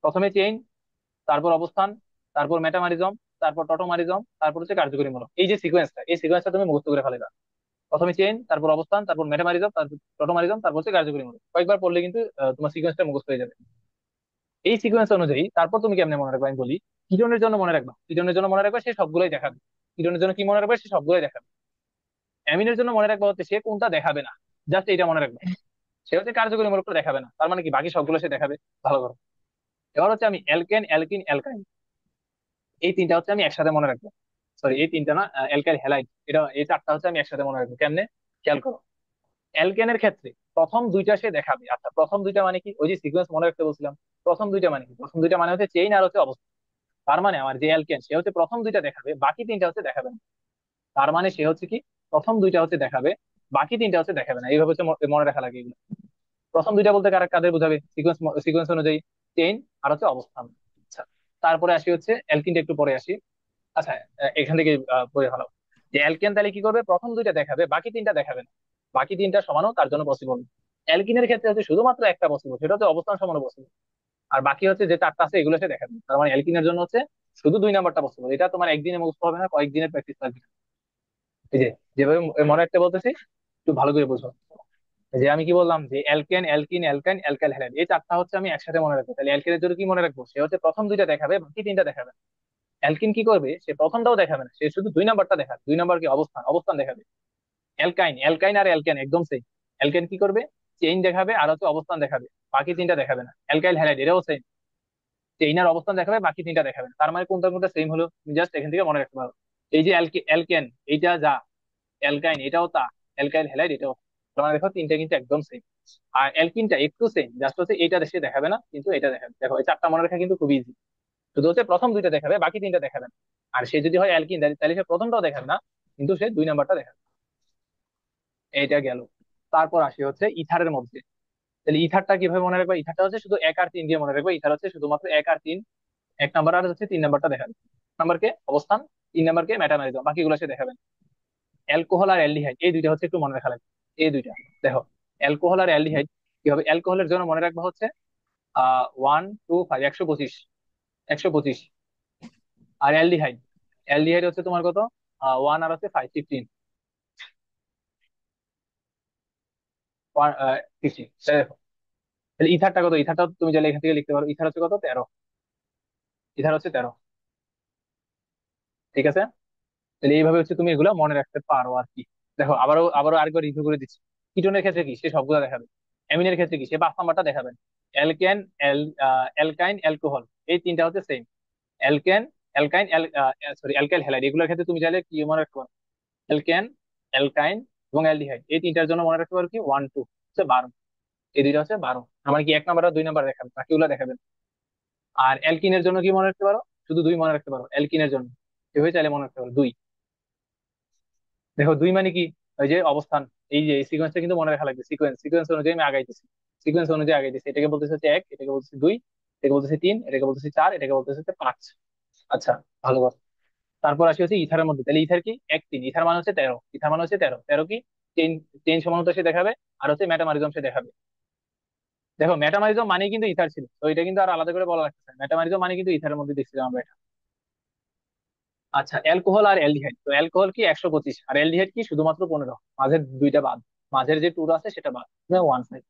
A: প্রথমে চেইন, তারপর অবস্থান, তারপর মেটামারিজম, তারপর টটোমারিজম, তারপর হচ্ছে কার্যকরীমূলক। এই যে সিকোয়েন্সটা, এই সিকোয়েন্সটা তুমি মুখস্থ করে ফেলাইবা। প্রথমে চেইন, তারপর অবস্থান, তারপর মেটামারিজম, তারপর টটোমারিজম, তারপর হচ্ছে কার্যকরীমূলক। কয়েকবার পড়লে কিন্তু তোমার সিকোয়েন্সটা মুখস্থ হয়ে যাবে। এই সিকোয়েন্স অনুযায়ী তারপর তুমি কেমনে মনে রাখবে আমি বলি। কিটোনের জন্য মনে রাখবা, কিটোনের জন্য মনে রাখবা সে সবগুলোই দেখাবে। কিটোনের জন্য কি মনে রাখবে, সে সবগুলোই দেখাবে। অ্যামিনের জন্য মনে রাখবা হচ্ছে সে কোনটা দেখাবে না, জাস্ট এটা মনে রাখবে, সে হচ্ছে কার্যকরীমূলকটা দেখাবে না, তার মানে কি বাকি সবগুলো সে দেখাবে। ভালো করো। এবার হচ্ছে আমি অ্যালকেন, অ্যালকিন, অ্যালকাইন, এই তিনটা হচ্ছে আমি একসাথে মনে রাখবো। সরি এই তিনটা না, অ্যালকাইল হ্যালাইড, এটা এই চারটা হচ্ছে আমি একসাথে মনে রাখবো কেমনে, খেয়াল করো। অ্যালকেনের ক্ষেত্রে প্রথম দুইটা সে দেখাবে। আচ্ছা, প্রথম দুইটা মানে কি, ওই যে সিকোয়েন্স মনে রাখতে বলছিলাম। প্রথম দুইটা মানে কি, প্রথম দুইটা মানে হচ্ছে চেইন আর হচ্ছে অবস্থা। তার মানে আমার যে অ্যালকেন সে হচ্ছে প্রথম দুইটা দেখাবে, বাকি তিনটা হচ্ছে দেখাবে না। তার মানে সে হচ্ছে কি, প্রথম দুইটা হচ্ছে দেখাবে, বাকি তিনটা হচ্ছে দেখাবে না। এইভাবে হচ্ছে মনে রাখা লাগে এগুলো। প্রথম দুইটা বলতে কাদের বোঝাবে? সিকোয়েন্স, সিকোয়েন্স অনুযায়ী চেইন আর হচ্ছে অবস্থান। আচ্ছা, তারপরে আসি হচ্ছে অ্যালকিনটা, একটু পরে আসি। আচ্ছা, এখান থেকে পড়ে ফেলাও যে অ্যালকেন তাহলে কি করবে, প্রথম দুইটা দেখাবে, বাকি তিনটা দেখাবে না। বাকি তিনটা সমানও তার জন্য পসিবল। অ্যালকিনের ক্ষেত্রে হচ্ছে শুধুমাত্র একটা পসিবল, সেটা হচ্ছে অবস্থান সমানও পসিবল। আর বাকি হচ্ছে যে চারটা আছে এগুলো সে দেখাবে না। তার মানে অ্যালকিনের জন্য হচ্ছে শুধু দুই নাম্বারটা পসিবল। এটা তোমার একদিনে মুখস্থ হবে না, কয়েকদিনের প্র্যাকটিস লাগবে। এই যে যেভাবে মনে রাখতে বলতেছি, একটু ভালো করে বুঝো। যে আমি কি বললাম যে অ্যালকেন, অ্যালকিন, অ্যালকাইন, অ্যালকাইল হ্যালাইড, এই চারটা হচ্ছে আমি একসাথে মনে রাখবো। তাহলে অ্যালকেনের জন্য কি মনে রাখবো? সে হচ্ছে প্রথম দুইটা দেখাবে, বাকি তিনটা দেখাবে না। অ্যালকিন কি করবে, সে প্রথমটাও দেখাবে না, সে শুধু দুই নাম্বারটা দেখাবে। দুই নাম্বার কি অবস্থান, অবস্থান দেখাবে। অ্যালকাইন, অ্যালকাইন আর অ্যালকেন একদম সেম। অ্যালকেন কি করবে, চেইন দেখাবে আর হচ্ছে অবস্থান দেখাবে, বাকি তিনটা দেখাবে না। অ্যালকাইল হ্যালাইড এটাও সেম, চেইন আর অবস্থান দেখাবে, বাকি তিনটা দেখাবে না। তার মানে কোনটা কোনটা সেম হলো, জাস্ট এখান থেকে মনে রাখতে পারো। এই যে অ্যালকেন এইটা যা, অ্যালকাইন এটাও তা, অ্যালকাইল হ্যালাইড এটাও তা। তার মানে দেখো তিনটা কিন্তু একদম সেম। আর অ্যালকিনটা একটু সেম, জাস্ট হচ্ছে এইটা দেশে দেখাবে না, কিন্তু এটা দেখাবে। দেখো এই চারটা মনে রাখা কিন্তু খুব ইজি। শুধু হচ্ছে প্রথম দুইটা দেখাবে, বাকি তিনটা দেখাবে না। আর সে যদি হয় অ্যালকিন, তাহলে সে প্রথমটাও দেখাবে না, কিন্তু সে দুই নাম্বারটা দেখাবে। এইটা গেল। তারপর আসি হচ্ছে ইথারের মধ্যে। তাহলে ইথারটা কিভাবে মনে রাখবে? ইথারটা হচ্ছে শুধু এক আর তিন দিয়ে মনে রাখবে। ইথার হচ্ছে শুধুমাত্র এক আর তিন, এক নাম্বার আর হচ্ছে তিন নাম্বারটা দেখাবে। এক নাম্বারকে অবস্থান, তিন নাম্বারকে মেটামেরিজম, বাকিগুলো সে দেখাবেন। অ্যালকোহল আর অ্যালডিহাইড এই দুইটা হচ্ছে একটু মনে রাখা লাগবে। এই দুইটা দেখো, অ্যালকোহল আর অ্যালডিহাইড কি হবে? অ্যালকোহলের জন্য মনে রাখবা হচ্ছে 125, 125, 125। আর অ্যালডিহাইড, অ্যালডিহাইড হচ্ছে তোমার কত? ওয়ান আর হচ্ছে 5, 15। 15। দেখো তাহলে ইথারটা কত? ইথারটা তুমি চাইলে এখান থেকে লিখতে পারো। ইথার হচ্ছে কত? 13। ইথার হচ্ছে 13। ঠিক আছে। তাহলে এইভাবে হচ্ছে তুমি এগুলো মনে রাখতে পারো আর কি। দেখো আবারও আবারও আরেকবার রিভিউ করে দিচ্ছি। কিটোনের ক্ষেত্রে কি, সে সবগুলো দেখাবে। অ্যামিনের ক্ষেত্রে কি, সে 5 নাম্বারটা দেখাবেন। অ্যালকেন, অ্যালকাইন, অ্যালকোহল, এই তিনটা হচ্ছে same. Alkane, অ্যালকাইন, sorry alkyl halide, এগুলোর ক্ষেত্রে তুমি চাইলে কি মনে রাখতে পারো? অ্যালকেন, অ্যালকাইন এবং অ্যালডিহাইড, এই তিনটার জন্য মনে রাখতে পারো কি 1, 2 হচ্ছে 12। এই দুইটা হচ্ছে 12। আমার কি 1 নাম্বার আর 2 নাম্বার দেখাবেন, বাকিগুলো দেখাবেন। আর অ্যালকিনের জন্য কি মনে রাখতে পারো? শুধু 2 মনে রাখতে পারো অ্যালকিনের জন্য। এভাবে চাইলে মনে রাখতে পারো 2। দেখো 2 মানে কি, ওই যে অবস্থান। এই যে এই সিকোয়েন্সটা কিন্তু মনে রাখা লাগবে। সিকোয়েন্স, সিকোয়েন্স অনুযায়ী আমি আগাইতেছি। সিকোয়েন্স অনুযায়ী আগাইতেছি। এটাকে বলতেছে হচ্ছে 1, এটাকে বলতেছে 2, এটাকে বলতেছে 3, এটাকে বলতেছে 4, এটাকে বলতেছে হচ্ছে 5। আচ্ছা, ভালো কথা। তারপর আসি হচ্ছে ইথারের মধ্যে। তাহলে ইথার কি? 1, 3। ইথার মানে হচ্ছে 13। ইথার মানে হচ্ছে 13। 13 কি? চেইন, চেইন সমানতা সে দেখাবে আর হচ্ছে মেটামারিজম সে দেখাবে। দেখো মেটামারিজম মানে কিন্তু ইথার ছিল, তো এটা কিন্তু আর আলাদা করে বলা লাগছে না। মেটামারিজম মানে কিন্তু ইথারের মধ্যে দেখছিলাম আমরা এটা। আচ্ছা, অ্যালকোহল আর অ্যালডিহাইড। তো অ্যালকোহল কি 125, আর অ্যালডিহাইড কি শুধুমাত্র 15। মাঝের দুইটা বাদ, মাঝের যে টুর আছে সেটা বাদ। 1, 5।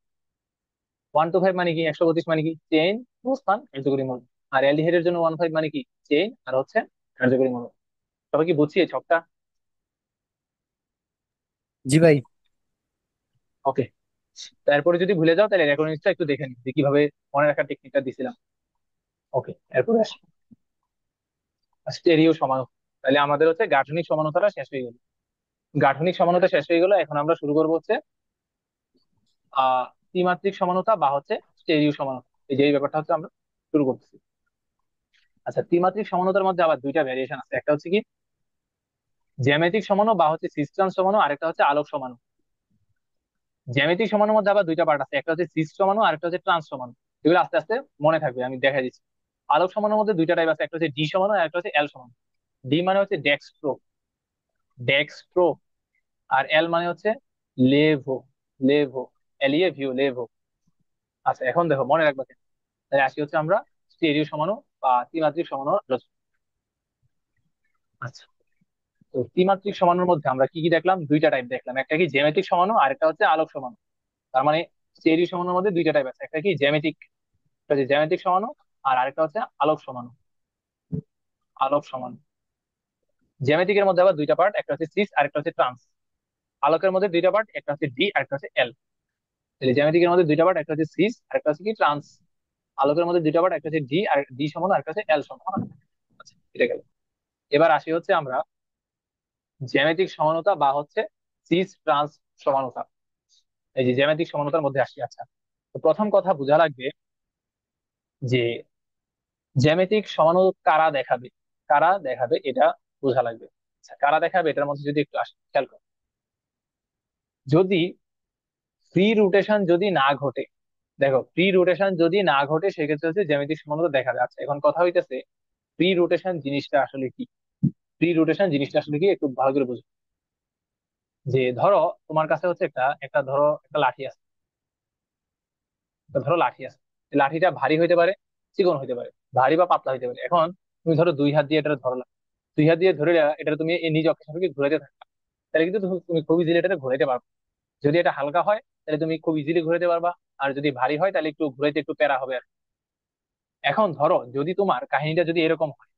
A: 1, 2, 5 মানে কি? 125 মানে কি? চেইন, অবস্থান, কার্যকরী মৌল। আর অ্যালডিহাইডের জন্য 1, 5 মানে কি? চেইন আর হচ্ছে কার্যকরী মৌল। তবে কি বুঝছি এই ছকটা?
B: জি ভাই।
A: ওকে। তারপরে যদি ভুলে যাও তাহলে রেকর্ডিংসটা একটু দেখে নিই যে কিভাবে মনে রাখার টেকনিকটা দিছিলাম। ওকে, এরপরে আসি স্টেরিও সমানুতা। তাহলে আমাদের হচ্ছে গাঠনিক সমানুতাটা শেষ হয়ে গেল। গাঠনিক সমানুতা শেষ হয়ে গেল, এখন আমরা শুরু করবো হচ্ছে ত্রিমাত্রিক সমানুতা বা হচ্ছে স্টেরিও সমানুতা। এই যে এই ব্যাপারটা হচ্ছে আমরা শুরু করতেছি। আচ্ছা, ত্রিমাত্রিক সমানুতার মধ্যে আবার দুইটা ভ্যারিয়েশন আছে। একটা হচ্ছে কি জ্যামিতিক সমাণু বা হচ্ছে সিস্টেম সমাণু, আরেকটা হচ্ছে আলোক সমাণু। জ্যামিতিক সমানুর মধ্যে আবার দুইটা পার্ট আছে, একটা হচ্ছে সিস সমাণু আর একটা হচ্ছে ট্রান্স সমাণু। এগুলো আস্তে আস্তে মনে থাকবে, আমি দেখা দিচ্ছি। আলোক সমানুর মধ্যে দুইটা টাইপ আছে, একটা হচ্ছে ডি সমাণু আর একটা হচ্ছে এল সমাণু। ডি মানে হচ্ছে ডেক্সট্রো, ডেক্সট্রো। আর এল মানে হচ্ছে লেভো, লেভো, এলিয়ে ভিউ, লেভো। আচ্ছা, এখন দেখো মনে রাখবা কেন। তাহলে আসি হচ্ছে আমরা স্টেরিও সমাণু বা ত্রিমাত্রিক সমাণু আলোচনা। আচ্ছা, তো ত্রিমাত্রিক সমাণুর মধ্যে আমরা কি কি দেখলাম? দুইটা টাইপ দেখলাম, একটা কি জ্যামিতিক সমাণু আর একটা হচ্ছে আলোক সমাণু। তার মানে স্টেরিও সমাণুর মধ্যে দুইটা টাইপ আছে, একটা কি জ্যামিতিক, একটা হচ্ছে জ্যামিতিক সমাণু, আর আরেকটা হচ্ছে আলোক সমাণু। আলোক সমাণু। জ্যামিতিকের মধ্যে আবার দুইটা পার্ট, একটা হচ্ছে সিস আর একটা হচ্ছে ট্রান্স। আলোকের মধ্যে দুইটা পার্ট, একটা হচ্ছে ডি আর একটা হচ্ছে এল। তাহলে জ্যামিতিকের মধ্যে দুইটা পার্ট, একটা হচ্ছে সিস আর একটা হচ্ছে কি ট্রান্স। আলোকের মধ্যে দুইটা পার্ট, একটা হচ্ছে ডি আর ডি সমান আর একটা হচ্ছে এল সমান। আচ্ছা, এটা গেল। এবার আসি হচ্ছে আমরা জ্যামিতিক সমানুতা বা হচ্ছে সিস ট্রান্স সমানুতা। এই যে জ্যামিতিক সমানুতার মধ্যে আসি। আচ্ছা, তো প্রথম কথা বোঝা লাগবে যে জ্যামিতিক সমাণু কারা দেখাবে, কারা দেখাবে এটা বোঝা লাগবে। আচ্ছা, কারা দেখাবে এটার মধ্যে যদি একটু খেয়াল করো। যদি ফ্রি রোটেশন যদি না ঘটে, দেখো, প্রি রোটেশন যদি না ঘটে সেক্ষেত্রে হচ্ছে জ্যামিতিক সমানতা দেখা যাচ্ছে। এখন কথা হইতেছে প্রি রোটেশন জিনিসটা আসলে কি। প্রি রোটেশন জিনিসটা আসলে কি একটু ভালো করে বুঝো। যে ধরো তোমার কাছে হচ্ছে একটা একটা ধরো একটা লাঠি আছে। ধরো লাঠি আছে, এই লাঠিটা ভারী হইতে পারে, চিকন হইতে পারে, ভারী বা পাতলা হইতে পারে। এখন তুমি ধরো দুই হাত দিয়ে এটা ধরলা, দুই হাত দিয়ে ধরে এটা তুমি এই নিজ অক্ষের সাপেক্ষে ঘুরাইতে থাকো, তাহলে কিন্তু তুমি খুব ইজিলি এটা ঘুরাইতে পারবে। যদি এটা হালকা হয় তাহলে তুমি খুব ইজিলি ঘুরাইতে পারবা, আর যদি ভারী হয় তাহলে একটু ঘুরাইতে একটু প্যারা হবে আর কি। এখন ধরো যদি তোমার কাহিনীটা যদি এরকম হয়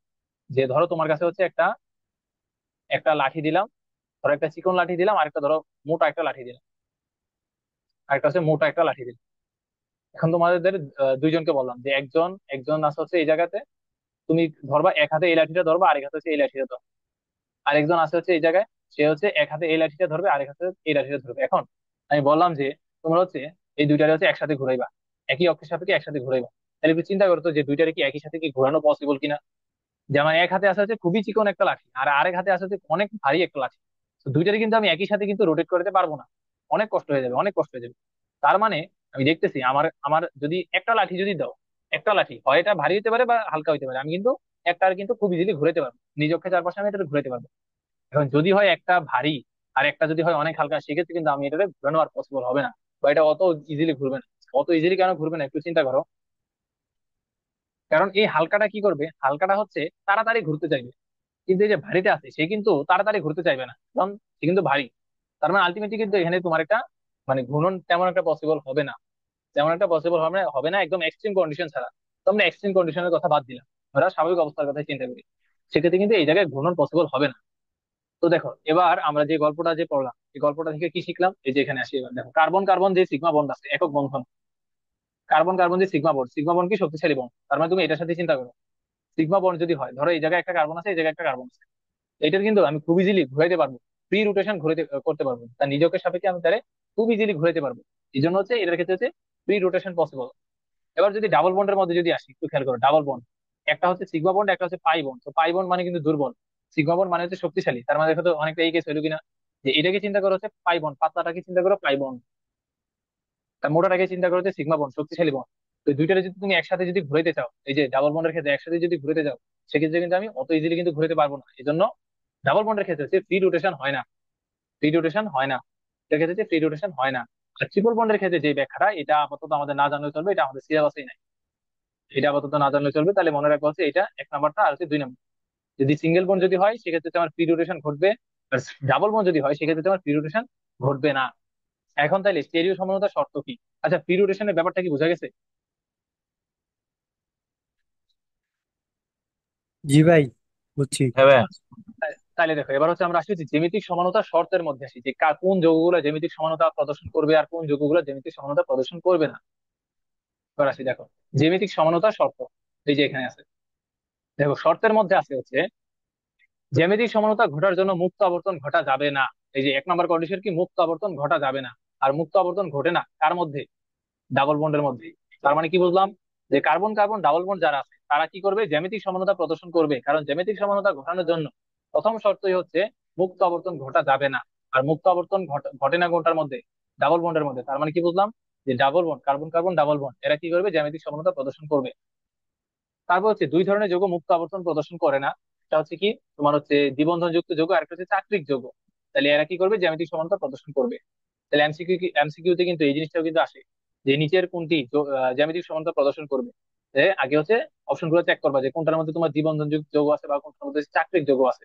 A: যে ধরো তোমার কাছে হচ্ছে একটা একটা লাঠি দিলাম, ধরো একটা চিকন লাঠি দিলাম, আরেকটা ধরো মোটা একটা লাঠি দিলাম, আরেকটা হচ্ছে মোটা একটা লাঠি দিলাম। এখন তোমাদের দুইজনকে বললাম যে একজন একজন আছে হচ্ছে এই জায়গাতে, তুমি ধরবা এক হাতে এই লাঠিটা ধরবা, আরেক হাতে হচ্ছে এই লাঠিটা ধরবা। আরেকজন আছে হচ্ছে এই জায়গায়, সে হচ্ছে এক হাতে এই লাঠিটা ধরবে, আরেক হাতে এই লাঠিটা ধরবে। এখন আমি বললাম যে তোমরা হচ্ছে এই দুইটারে হচ্ছে একসাথে ঘুরাইবা, একই অক্ষের সাপেক্ষে একসাথে ঘুরাইবা। তাহলে একটু চিন্তা করতো যে দুইটারে কি একই সাথে কি ঘোরানো পসিবল কিনা। যেমন এক হাতে আছে হচ্ছে খুবই চিকন একটা লাঠি, আর আরেক হাতে আছে হচ্ছে অনেক ভারী একটা লাঠি। তো দুইটারে কিন্তু আমি একই সাথে কিন্তু রোটেট করতে পারবো না, অনেক কষ্ট হয়ে যাবে, অনেক কষ্ট হয়ে যাবে। তার মানে আমি দেখতেছি আমার আমার যদি একটা লাঠি যদি দাও, একটা লাঠি হয় এটা ভারী হতে পারে বা হালকা হতে পারে, আমি কিন্তু একটা কিন্তু খুব ইজিলি ঘুরাতে পারবো, নিজ অক্ষের চারপাশে আমি এটা ঘুরাতে পারবো। এখন যদি হয় একটা ভারী আর একটা যদি হয় অনেক হালকা, সেক্ষেত্রে কিন্তু আমি এটা ঘুরানো আর পসিবল হবে না, বা এটা অত ইজিলি ঘুরবে না। অত ইজিলি কেন ঘুরবে না একটু চিন্তা করো। কারণ এই হালকাটা কি করবে, হালকাটা হচ্ছে তাড়াতাড়ি ঘুরতে চাইবে, কিন্তু এই যে ভারীটা আছে সে কিন্তু তাড়াতাড়ি ঘুরতে চাইবে না, কারণ সে কিন্তু ভারী। তার মানে আলটিমেটলি কিন্তু এখানে তোমার একটা মানে ঘূর্ণন তেমন একটা পসিবল হবে না, তেমন একটা পসিবল হবে না, হবে না একদম এক্সট্রিম কন্ডিশন ছাড়া। তো আমরা এক্সট্রিম কন্ডিশনের কথা বাদ দিলাম, আমরা স্বাভাবিক অবস্থার কথা চিন্তা করি, সেক্ষেত্রে কিন্তু এই জায়গায় ঘূর্ণন পসিবল হবে না। তো দেখো এবার আমরা যে গল্পটা যে পড়লাম, এই গল্পটা থেকে কি শিখলাম, এই যে এখানে আসি। এবার দেখো কার্বন কার্বন যে সিগমা বন্ড আছে, একক বন্ধন, কার্বন কার্বন যে সিগমা বন্ড, সিগমা বন্ড কি শক্তিশালী বন্ড। তার মানে তুমি এটার সাথে চিন্তা করো, সিগমা বন্ড যদি হয়, ধরো এই জায়গায় একটা কার্বন আছে, এই জায়গায় একটা কার্বন আছে, এটার কিন্তু আমি খুব ইজিলি ঘুরাইতে পারবো, প্রি রোটেশন ঘুরাইতে করতে পারবো, তার নিজকের সাপেক্ষে আমি তারে খুব ইজিলি ঘুরাইতে পারবো। এই জন্য হচ্ছে এটার ক্ষেত্রে হচ্ছে প্রি রোটেশন পসিবল। এবার যদি ডাবল বন্ডের মধ্যে যদি আসি, একটু খেয়াল করো ডাবল বন্ড, একটা হচ্ছে সিগমা বন্ড, একটা হচ্ছে পাই বন্ড। তো পাই বন্ড মানে কিন্তু দুর্বল, সিগমা বন্ড মানে হচ্ছে শক্তিশালী। তার মানে দেখো তো অনেকটা এই কেস হলো কিনা, যে এটাকে চিন্তা করো হচ্ছে পাই বন্ড, পাতলাটাকে চিন্তা করো পাই বন্ড, তার মোটাটাকে চিন্তা করো হচ্ছে সিগমা বন্ড, শক্তিশালী বন্ড। তো এই দুইটারে যদি তুমি একসাথে যদি ঘুরাইতে চাও, এই যে ডাবল বন্ডের ক্ষেত্রে একসাথে যদি ঘুরাইতে চাও, সেক্ষেত্রে কিন্তু আমি অত ইজিলি কিন্তু ঘুরাইতে পারবো না। এই জন্য ডাবল বন্ডের ক্ষেত্রে হচ্ছে ফ্রি রোটেশন হয় না, ফ্রি রোটেশন হয় না, এটার ক্ষেত্রে ফ্রি রোটেশন হয় না। আর ট্রিপল বন্ডের ক্ষেত্রে যে ব্যাখ্যাটা, এটা আপাতত আমাদের না জানলে চলবে, এটা আমাদের সিলেবাসেই নাই, এটা আপাতত না জানলে চলবে। তাহলে মনে রাখবো হচ্ছে এটা এক নাম্বারটা, আর হচ্ছে দুই নাম্বার। যদি সিঙ্গেল বন্ড যদি হয় সেক্ষেত্রে তোমার ফ্রি রোটেশন ঘটবে, আর ডাবল বন্ড যদি হয় সেক্ষেত্রে তোমার ফ্রি রোটেশন ঘটবে না। এখন তাহলে স্টেরিও সমানতার শর্ত কি? আচ্ছা, ফ্রি রোটেশনের ব্যাপারটা কি বোঝা গেছে?
B: জি ভাই, বুঝছি। হ্যাঁ ভাইয়া।
A: তাহলে দেখো এবার হচ্ছে আমরা আসি যে জ্যামিতিক সমানতার শর্তের মধ্যে আসি, যে কোন যৌগগুলো জ্যামিতিক সমানতা প্রদর্শন করবে আর কোন যৌগগুলো জ্যামিতিক সমানতা প্রদর্শন করবে না। এবার আসি দেখো জ্যামিতিক সমানতার শর্ত, এই যে এখানে আছে। দেখো শর্তের মধ্যে আছে হচ্ছে জ্যামিতিক সমানতা ঘটার জন্য মুক্ত আবর্তন ঘটা যাবে না। এই যে এক নম্বর কন্ডিশন কি, মুক্ত আবর্তন ঘটা যাবে না। আর মুক্ত আবর্তন ঘটে না কার মধ্যে? ডাবল বন্ডের মধ্যে। তার মানে কি বুঝলাম, যে কার্বন কার্বন ডাবল বন্ড যারা আছে তারা কি করবে, জ্যামিতিক সমানতা প্রদর্শন করবে, কারণ জ্যামিতিক সমানতা ঘটানোর জন্য প্রথম শর্তই হচ্ছে মুক্ত আবর্তন ঘটা যাবে না। আর মুক্ত আবর্তন ঘটে না কোনটার মধ্যে? ডাবল বন্ডের মধ্যে। তার মানে কি বুঝলাম, যে double bond carbon carbon double bond এরা কি করবে, জ্যামিতিক সমানতা প্রদর্শন করবে। তারপর হচ্ছে দুই ধরনের যৌগ মুক্ত আবর্তন প্রদর্শন করে না, এটা হচ্ছে কি, তোমার হচ্ছে দ্বিবন্ধন যুক্ত যৌগ আর একটা হচ্ছে চাক্রিক যৌগ। তাহলে এরা কি করবে, জ্যামিতিক সমানতা প্রদর্শন করবে। তাহলে এমসিকিউ এমসিকিউতে কিন্তু এই জিনিসটাও কিন্তু আসে, যে নিচের কোনটি জ্যামিতিক সমানতা প্রদর্শন করবে। আগে হচ্ছে অপশন গুলো চেক করবা যে কোনটার মধ্যে তোমার দ্বিবন্ধন যুক্ত যৌগ আছে বা কোনটার মধ্যে চাক্রিক যৌগ আছে।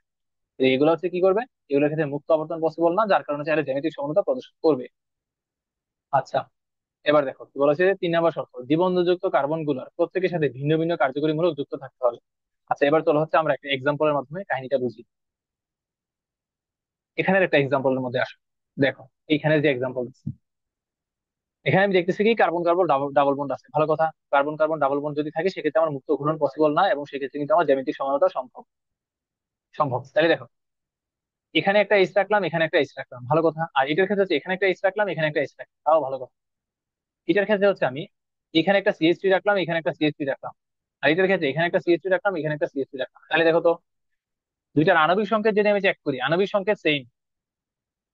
A: তো এগুলো হচ্ছে কি করবে, এগুলোর ক্ষেত্রে মুক্ত আবর্তন পসিবল না, যার কারণে হচ্ছে এরা জ্যামিতিক সমানতা প্রদর্শন করবে। আচ্ছা, এবার দেখো কি বলেছে, 3 নম্বর শর্ত, দ্বিবন্ধযুক্ত কার্বন গুলোর প্রত্যেকের সাথে ভিন্ন ভিন্ন কার্যকরী মূলক যুক্ত থাকতে হবে। আচ্ছা, এবার চলো হচ্ছে আমরা একটা এক্সাম্পলের মাধ্যমে কাহিনীটা বুঝি। এখানের একটা এক্সাম্পলের মধ্যে আসো। দেখো এইখানে যে এক্সাম্পল, এখানে আমি দেখতেছি কি carbon carbon double double bond আছে, ভালো কথা। কার্বন কার্বন ডাবল বন্ড যদি থাকে সেক্ষেত্রে আমার মুক্ত ঘূর্ণন পসিবল না, এবং সেক্ষেত্রে কিন্তু আমার জ্যামিতিক সমানতা সম্ভব। সম্ভব, তাহলে দেখো এখানে একটা এস রাখলাম, এখানে একটা এস রাখলাম, ভালো কথা। আর এটার ক্ষেত্রে হচ্ছে এখানে একটা এস রাখলাম, এখানে একটা এস রাখলাম, তাও ভালো কথা। এটার ক্ষেত্রে হচ্ছে আমি এখানে একটা সিএস থ্রি রাখলাম, এখানে একটা সিএস থ্রি রাখলাম। আর এটার ক্ষেত্রে এখানে একটা সিএস থ্রি রাখলাম, এখানে একটা সিএস থ্রি রাখলাম। তাহলে দেখো তো দুইটার আণবিক সংকেত যদি আমি চেক করি, আণবিক সংকেত সেম,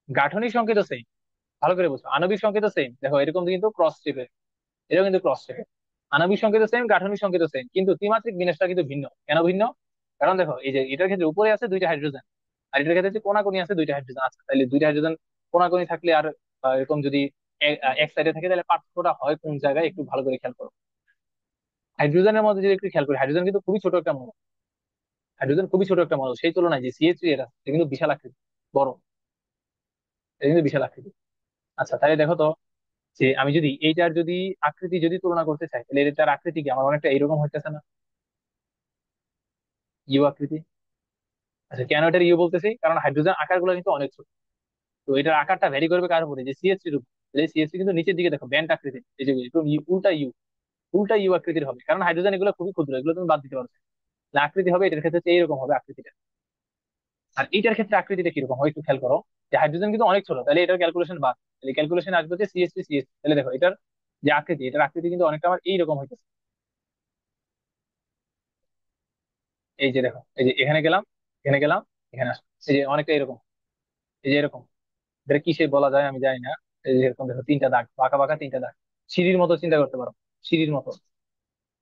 A: গাঠনিক সংকেতও সেম। ভালো করে বুঝো, আণবিক সংকেতও সেম। দেখো এরকম কিন্তু ক্রস চিপে, এটাও কিন্তু ক্রস শেপের। আণবিক সংকেত সেম, গাঠনিক সংকেত সেম, কিন্তু ত্রিমাত্রিক বিন্যাসটা কিন্তু ভিন্ন। কেন ভিন্ন? কারণ দেখো, এই যে এটার ক্ষেত্রে উপরে আছে দুইটা হাইড্রোজেন, আর এটার ক্ষেত্রে হচ্ছে কোনাকুনি আছে দুইটা হাইড্রোজেন। আচ্ছা, তাহলে দুইটা হাইড্রোজেন কোনাকুনি থাকলে আর এরকম যদি এক সাইডে থাকে, তাহলে পার্থক্যটা হয় কোন জায়গায় একটু ভালো করে খেয়াল করো। হাইড্রোজেনের মধ্যে যদি একটু খেয়াল করি, হাইড্রোজেন কিন্তু খুবই ছোট একটা মৌল। হাইড্রোজেন খুবই ছোট একটা মৌল, সেই তুলনায় যে CH3 এটা, এটা কিন্তু বিশাল আকৃতি, বড়। এটা কিন্তু বিশাল আকৃতি। আচ্ছা, তাহলে দেখো তো, যে আমি যদি এইটার যদি আকৃতি যদি তুলনা করতে চাই, তাহলে এটার আকৃতি কি আমার অনেকটা এইরকম হইতেছে না? ইউ আকৃতি। আচ্ছা, কেন এটার ইউ বলতেছি? কারণ হাইড্রোজেন আকার গুলো কিন্তু অনেক ছোট। তো এটার আকারটা ভ্যারি করবে কার উপরে? যে CH3 এর উপর। CH3 কিন্তু নিচের দিকে দেখো ব্যান্ড আকৃতির, এই যে একটু উল্টা ইউ, উল্টা ইউ আকৃতির হবে, কারণ হাইড্রোজেন এগুলো খুবই ক্ষুদ্র, এগুলো তুমি বাদ দিতে পারছো। তাহলে আকৃতি হবে এটার ক্ষেত্রে হচ্ছে এইরকম হবে আকৃতিটা। আর এইটার ক্ষেত্রে আকৃতিটা কিরকম হয় একটু খেয়াল করো। যে হাইড্রোজেন কিন্তু অনেক ছোট, তাহলে এটার ক্যালকুলেশন বাদ। তাহলে ক্যালকুলেশন আসবে যে CH3 CH, তাহলে দেখো এটার যে আকৃতি, এটার আকৃতি কিন্তু অনেকটা আমার এইরকম হইতেছে। এই যে দেখো, এই যে এখানে গেলাম, এখানে গেলাম, এখানে আসলাম, এই যে অনেকটা এরকম, এই যে এরকম। এটা কিসে বলা যায় আমি জানি না। এই যে এরকম দেখো তিনটা দাগ, বাঁকা বাঁকা তিনটা দাগ, সিঁড়ির মতো চিন্তা করতে পারো, সিঁড়ির মতো।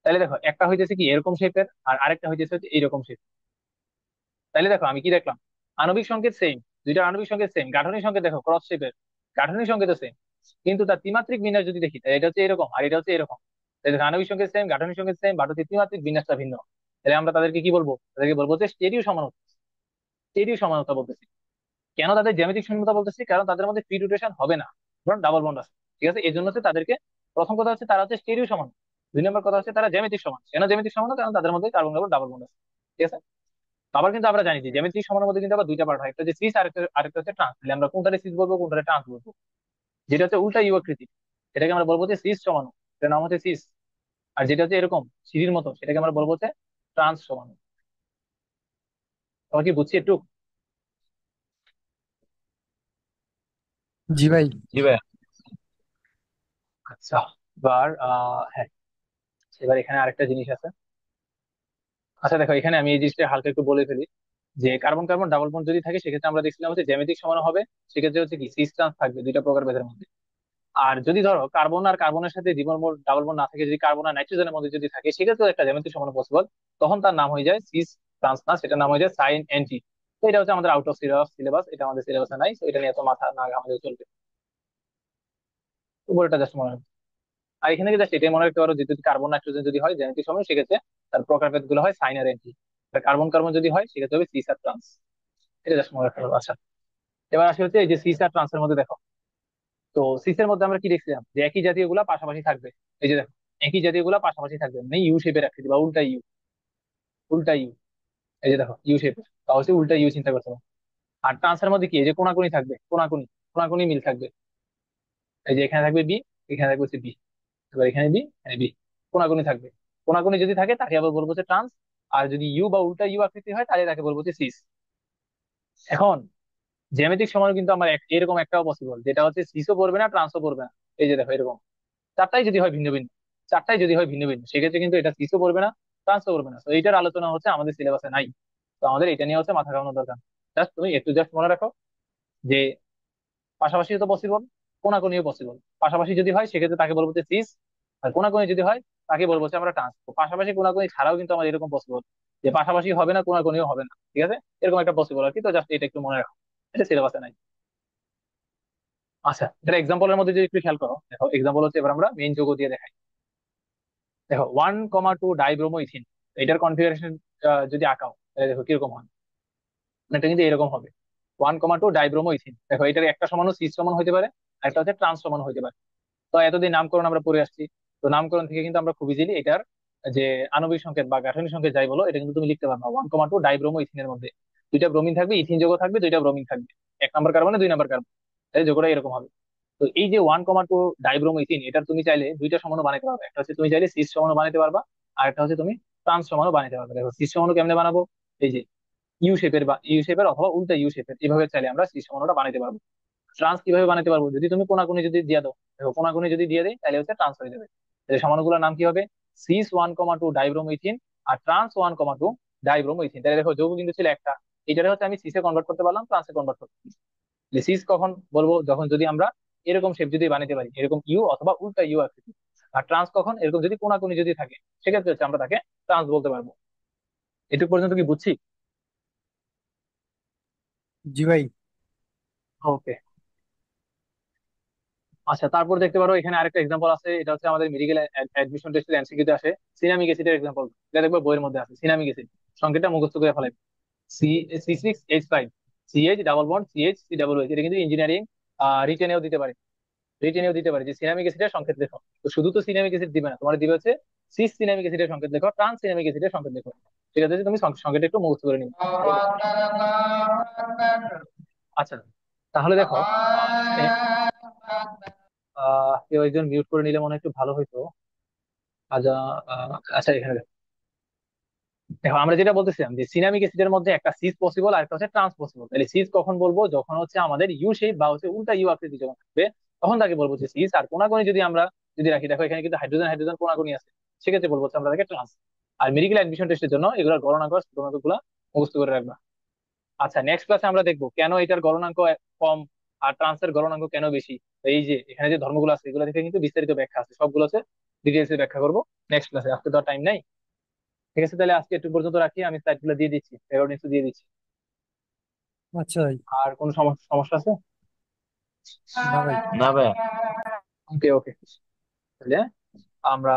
A: তাহলে দেখো একটা হইতেছে কি এরকম শেপের, আর আরেকটা হইতেছে হচ্ছে এইরকম শেপ। তাহলে দেখো আমি কি দেখলাম, আণবিক সংকেত সেম, দুইটা আণবিক সংকেত সেম, গাঠনিক সংকেত দেখো ক্রস শেপের, গাঠনিক সংকেত সেম, কিন্তু তার ত্রিমাত্রিক বিন্যাস যদি দেখি, তাহলে এটা হচ্ছে এরকম আর এটা হচ্ছে এরকম। তাহলে দেখো, আণবিক সংকেত সেম, গাঠনিক সংকেত সেম, বাট হচ্ছে ত্রিমাত্রিক বিন্যাসটা ভিন্ন। তাহলে আমরা তাদেরকে কি বলবো? তাদেরকে বলবো যে স্টেরিও সমানুতা। স্টেরিও সমানুতা বলতেছি। কেন তাদের জ্যামিতিক শূন্যতা বলতেছি? কারণ তাদের মধ্যে ফ্রি রোটেশন হবে না, কারণ ডাবল বন্ড আছে। ঠিক আছে, এই জন্য হচ্ছে তাদেরকে, প্রথম কথা হচ্ছে তারা হচ্ছে স্টেরিও সমান। দুই নম্বর কথা হচ্ছে তারা জ্যামিতিক সমান। কেন জ্যামিতিক সমান? কারণ তাদের মধ্যে কার্বন কার্বন ডাবল বন্ড আছে। ঠিক আছে। আবার কিন্তু আমরা জানি যে জ্যামিতিক সমানের মধ্যে কিন্তু আবার দুইটা পার্ট হয়, একটা হচ্ছে সিস, আরেকটা আরেকটা হচ্ছে ট্রান্স। তাহলে আমরা কোনটারে সিস বলবো, কোনটারে ট্রান্স বলবো? যেটা হচ্ছে উল্টা ইউ আকৃতি, সেটাকে আমরা বলবো যে সিস সমাণু, এটার নাম হচ্ছে সিস। আর যেটা হচ্ছে এরকম সিঁড়ির মতো, সেটাকে আমরা বলবো হচ্ছে ট্রান্স সমাণু। তোমার কি বুঝছি একটু?
B: জি ভাই।
A: জি ভাইয়া। আচ্ছা, এবার হ্যাঁ, এবার এখানে আরেকটা জিনিস আছে। আচ্ছা দেখো, এখানে আমি এই জিনিসটা হালকা একটু বলে ফেলি, যে কার্বন কার্বন ডাবল বন্ড যদি থাকে, সেক্ষেত্রে আমরা দেখছিলাম হচ্ছে জ্যামিতিক সমান হবে। সেক্ষেত্রে হচ্ছে কি সিস ট্রান্স থাকবে দুইটা প্রকার ভেদের মধ্যে। আর যদি ধরো কার্বন আর কার্বনের সাথে দ্বিবন্ধ ডাবল বন্ড না থাকে, যদি কার্বন আর নাইট্রোজেনের মধ্যে যদি থাকে, সেক্ষেত্রে একটা জ্যামিতিক সমান পসিবল। তখন তার নাম হয়ে যায় সিস ট্রান্স, না সেটার নাম হয়ে যায় সাইন এনটি। তো এটা হচ্ছে আমাদের আউট অফ সিলেবাস, এটা আমাদের সিলেবাসে নাই, তো এটা নিয়ে এত মাথা না ঘামালে চলবে। উপরেটা জাস্ট মনে রাখবে। আর এখানে জাস্ট এটাই মনে রাখতে পারো যে যদি কার্বন নাইট্রোজেন যদি হয় জ্যামিতিক সমান, সেক্ষেত্রে তার প্রকারভেদ গুলো হয় সাইন আর এনটি। কার্বন কার্বন যদি হয়, সেক্ষেত্রে হবে সিস আর ট্রান্স। এটা জাস্ট মনে রাখতে পারো। আচ্ছা, এবার আসে হচ্ছে এই যে সিস আর ট্রান্সের মধ্যে দেখো, তো সিসের মধ্যে আমরা কি দেখছিলাম, যে একই জাতীয় গুলা পাশাপাশি থাকবে। এই যে দেখো, একই জাতীয় গুলা পাশাপাশি থাকবে, মানে ইউ শেপের আকৃতি বা উল্টা ইউ, উল্টা ইউ। এই যে দেখো ইউ শেপের, তাহলে হচ্ছে উল্টা ইউ চিন্তা করতে হবে। আর ট্রান্সের মধ্যে কি, এই যে কোনাকুনি থাকবে, কোনাকুনি, কোনাকুনি মিল থাকবে। এই যে এখানে থাকবে বি, এখানে থাকবে হচ্ছে বি, এবার এখানে বি, এখানে বি, কোনাকুনি থাকবে। কোনাকুনি যদি থাকে, তাকে আবার বলবো হচ্ছে ট্রান্স। আর যদি ইউ বা উল্টা ইউ আকৃতি হয়, তাহলে তাকে বলবো হচ্ছে সিস। এখন জ্যামিতিক সমান কিন্তু আমার এরকম একটাও পসিবল, যেটা হচ্ছে সিসও পড়বে না, ট্রান্সও পড়বে না। এই যে দেখো এরকম চারটাই যদি হয় ভিন্ন ভিন্ন, চারটাই যদি হয় ভিন্ন ভিন্ন, সেক্ষেত্রে কিন্তু এটা সিসও পড়বে না, ট্রান্সও করবে না। তো এইটার আলোচনা হচ্ছে আমাদের সিলেবাসে নাই। তো আমাদের এটা নিয়ে হচ্ছে মাথা ঘামানোর দরকার। জাস্ট তুমি একটু জাস্ট মনে রাখো যে পাশাপাশি তো পসিবল, কোনাকুনিও পসিবল। পাশাপাশি যদি হয়, সেক্ষেত্রে তাকে বলবো যে সিস। আর কোনাকুনি যদি হয়, তাকে বলবো হচ্ছে আমরা ট্রান্স। তো পাশাপাশি কোনাকুনি ছাড়াও কিন্তু আমার এরকম পসিবল, যে পাশাপাশি হবে না, কোনাকুনিও হবে না। ঠিক আছে, এরকম একটা পসিবল আর কি। তো জাস্ট এটা একটু মনে রাখো, এটা সিলেবাসে নাই। আচ্ছা, এটা এক্সাম্পলের মধ্যে যদি একটু খেয়াল করো, দেখো এক্সাম্পল হচ্ছে, এবার আমরা মেইন যৌগ দিয়ে দেখাই। দেখো 1,2 ডাইব্রোমো ইথিন, এটার কনফিগারেশন যদি আঁকাও, তাহলে দেখো কিরকম হয়। এটা কিন্তু এরকম হবে, 1,2 ডাইব্রোমো ইথিন। দেখো এটার একটা সমানও সিস সমান হতে পারে, আর একটা হচ্ছে ট্রান্স সমান হতে পারে। তো এতদিন নামকরণ আমরা পড়ে আসছি, তো নামকরণ থেকে কিন্তু আমরা খুব ইজিলি এটার যে আণবিক সংকেত বা গাঠনিক সংকেত যাই বলো, এটা কিন্তু তুমি লিখতে পারবে। 1,2 ডাইব্রোমো ইথিনের মধ্যে দুইটা ব্রোমিন থাকবে, ইথিন যৌগ থাকবে, দুইটা ব্রোমিন থাকবে, এক নম্বর কার্বনে দুই নম্বর কার্বন, তাই যোগটা এরকম হবে। তো এই যে 1,2 ডাইব্রোমো ইথিন, এটার তুমি চাইলে দুইটা সমাণু বানাতে পারবে। একটা হচ্ছে তুমি চাইলে সিস সমাণু বানাতে পারবা, আর একটা হচ্ছে তুমি ট্রান্স সমাণু বানাতে পারবে। দেখো সিস সমাণু কেমনে বানাবো, এই যে ইউ শেপের বা ইউ শেপের অথবা উল্টা ইউ শেপের, এভাবে চাইলে আমরা সিস সমাণুটা বানাতে পারবো। ট্রান্স কিভাবে বানাতে পারবো, যদি তুমি কোনাকুনি যদি দিয়ে দাও, দেখো কোনাকুনি যদি দিয়ে দেয়, তাহলে হচ্ছে ট্রান্স হয়ে যাবে। তাহলে সমাণুগুলোর নাম কি হবে, সিস 1,2 ডাইব্রোমিথিন আর ট্রান্স 1,2 ডাইব্রোমিথিন। তাহলে দেখো যৌগ কিন্তু ছিল একটা, এটারে হচ্ছে আমি সিসে কনভার্ট করতে পারলাম, ট্রান্সে কনভার্ট করতে পারলাম। সিস কখন বলবো, যখন যদি আমরা এরকম শেপ যদি বানাতে পারি, এরকম ইউ অথবা উল্টা ইউ আকৃতি। আর ট্রান্স কখন, এরকম যদি কোনাকুনি যদি থাকে, সেক্ষেত্রে হচ্ছে আমরা তাকে ট্রান্স বলতে পারবো। এটুকু পর্যন্ত কি বুঝছি?
B: জি ভাই।
A: ওকে। আচ্ছা, তারপর দেখতে পারো এখানে আরেকটা এক্সাম্পল আছে, এটা হচ্ছে আমাদের মেডিকেল অ্যাডমিশন টেস্টের এমসিকিউ তে আসে। সিনামিক অ্যাসিডের এক্সাম্পল, এটা দেখবে বইয়ের মধ্যে আছে। সিনামিক অ্যাসিড সংকেতটা মুখস্থ করে ফেলাই। C6H5, CH double bond CH C OH। এটা কিন্তু ইঞ্জিনিয়ারিং রিটেনেও দিতে পারে, যে সিনামিক অ্যাসিডের সংকেত লেখো। তো শুধু তো সিনামিক অ্যাসিড দিবে না, তোমার দিবে হচ্ছে সিস সিনামিক অ্যাসিডের সংকেত লেখো, ট্রান্স সিনামিক অ্যাসিডের সংকেত লেখো। ঠিক আছে, তুমি সংকেত একটু মুখস্থ করে নিবে। আচ্ছা, তাহলে দেখো এখানে কেউ একজন মিউট করে নিলে মনে হয় একটু ভালো হইতো। আচ্ছা। আচ্ছা, এখানে দেখো। দেখো, আমরা যেটা বলতেছিলাম যে সিনামিক অ্যাসিডের মধ্যে একটা সিস পসিবল আর একটা হচ্ছে ট্রান্স পসিবল। তাহলে সিস কখন বলবো, যখন হচ্ছে আমাদের ইউ শেপ বা হচ্ছে উল্টা ইউ আকৃতি যখন থাকবে, তখন তাকে বলবো যে সিস। আর কোনাকুনি যদি আমরা যদি রাখি, দেখো এখানে কিন্তু হাইড্রোজেন হাইড্রোজেন কোনাকুনি আছে, সেক্ষেত্রে বলবো হচ্ছে আমরা তাকে ট্রান্স। আর মেডিকেল অ্যাডমিশন টেস্টের জন্য এগুলোর গণনাঙ্ক আর স্থূলনাঙ্ক গুলা মুখস্থ করে রাখবা। আচ্ছা, নেক্সট ক্লাসে আমরা দেখবো কেন এটার গলনাঙ্ক কম আর ট্রান্সের গলনাঙ্ক কেন বেশি। তো এই যে এখানে যে ধর্মগুলো আছে, এগুলো থেকে কিন্তু বিস্তারিত ব্যাখ্যা আছে, সবগুলো আছে ডিটেলস এ ব্যাখ্যা করবো নেক্সট ক্লাসে। আজকে তো টাইম নাই। ঠিক আছে, তাহলে আজকে একটু পর্যন্ত রাখি, আমি স্লাইড গুলো দিয়ে দিচ্ছি, রেকর্ডিংস দিয়ে দিচ্ছি।
B: আচ্ছা ভাই।
A: আর কোনো সমস্যা আছে?
B: না ভাই।
A: না ভাইয়া। ওকে ওকে, তাহলে আমরা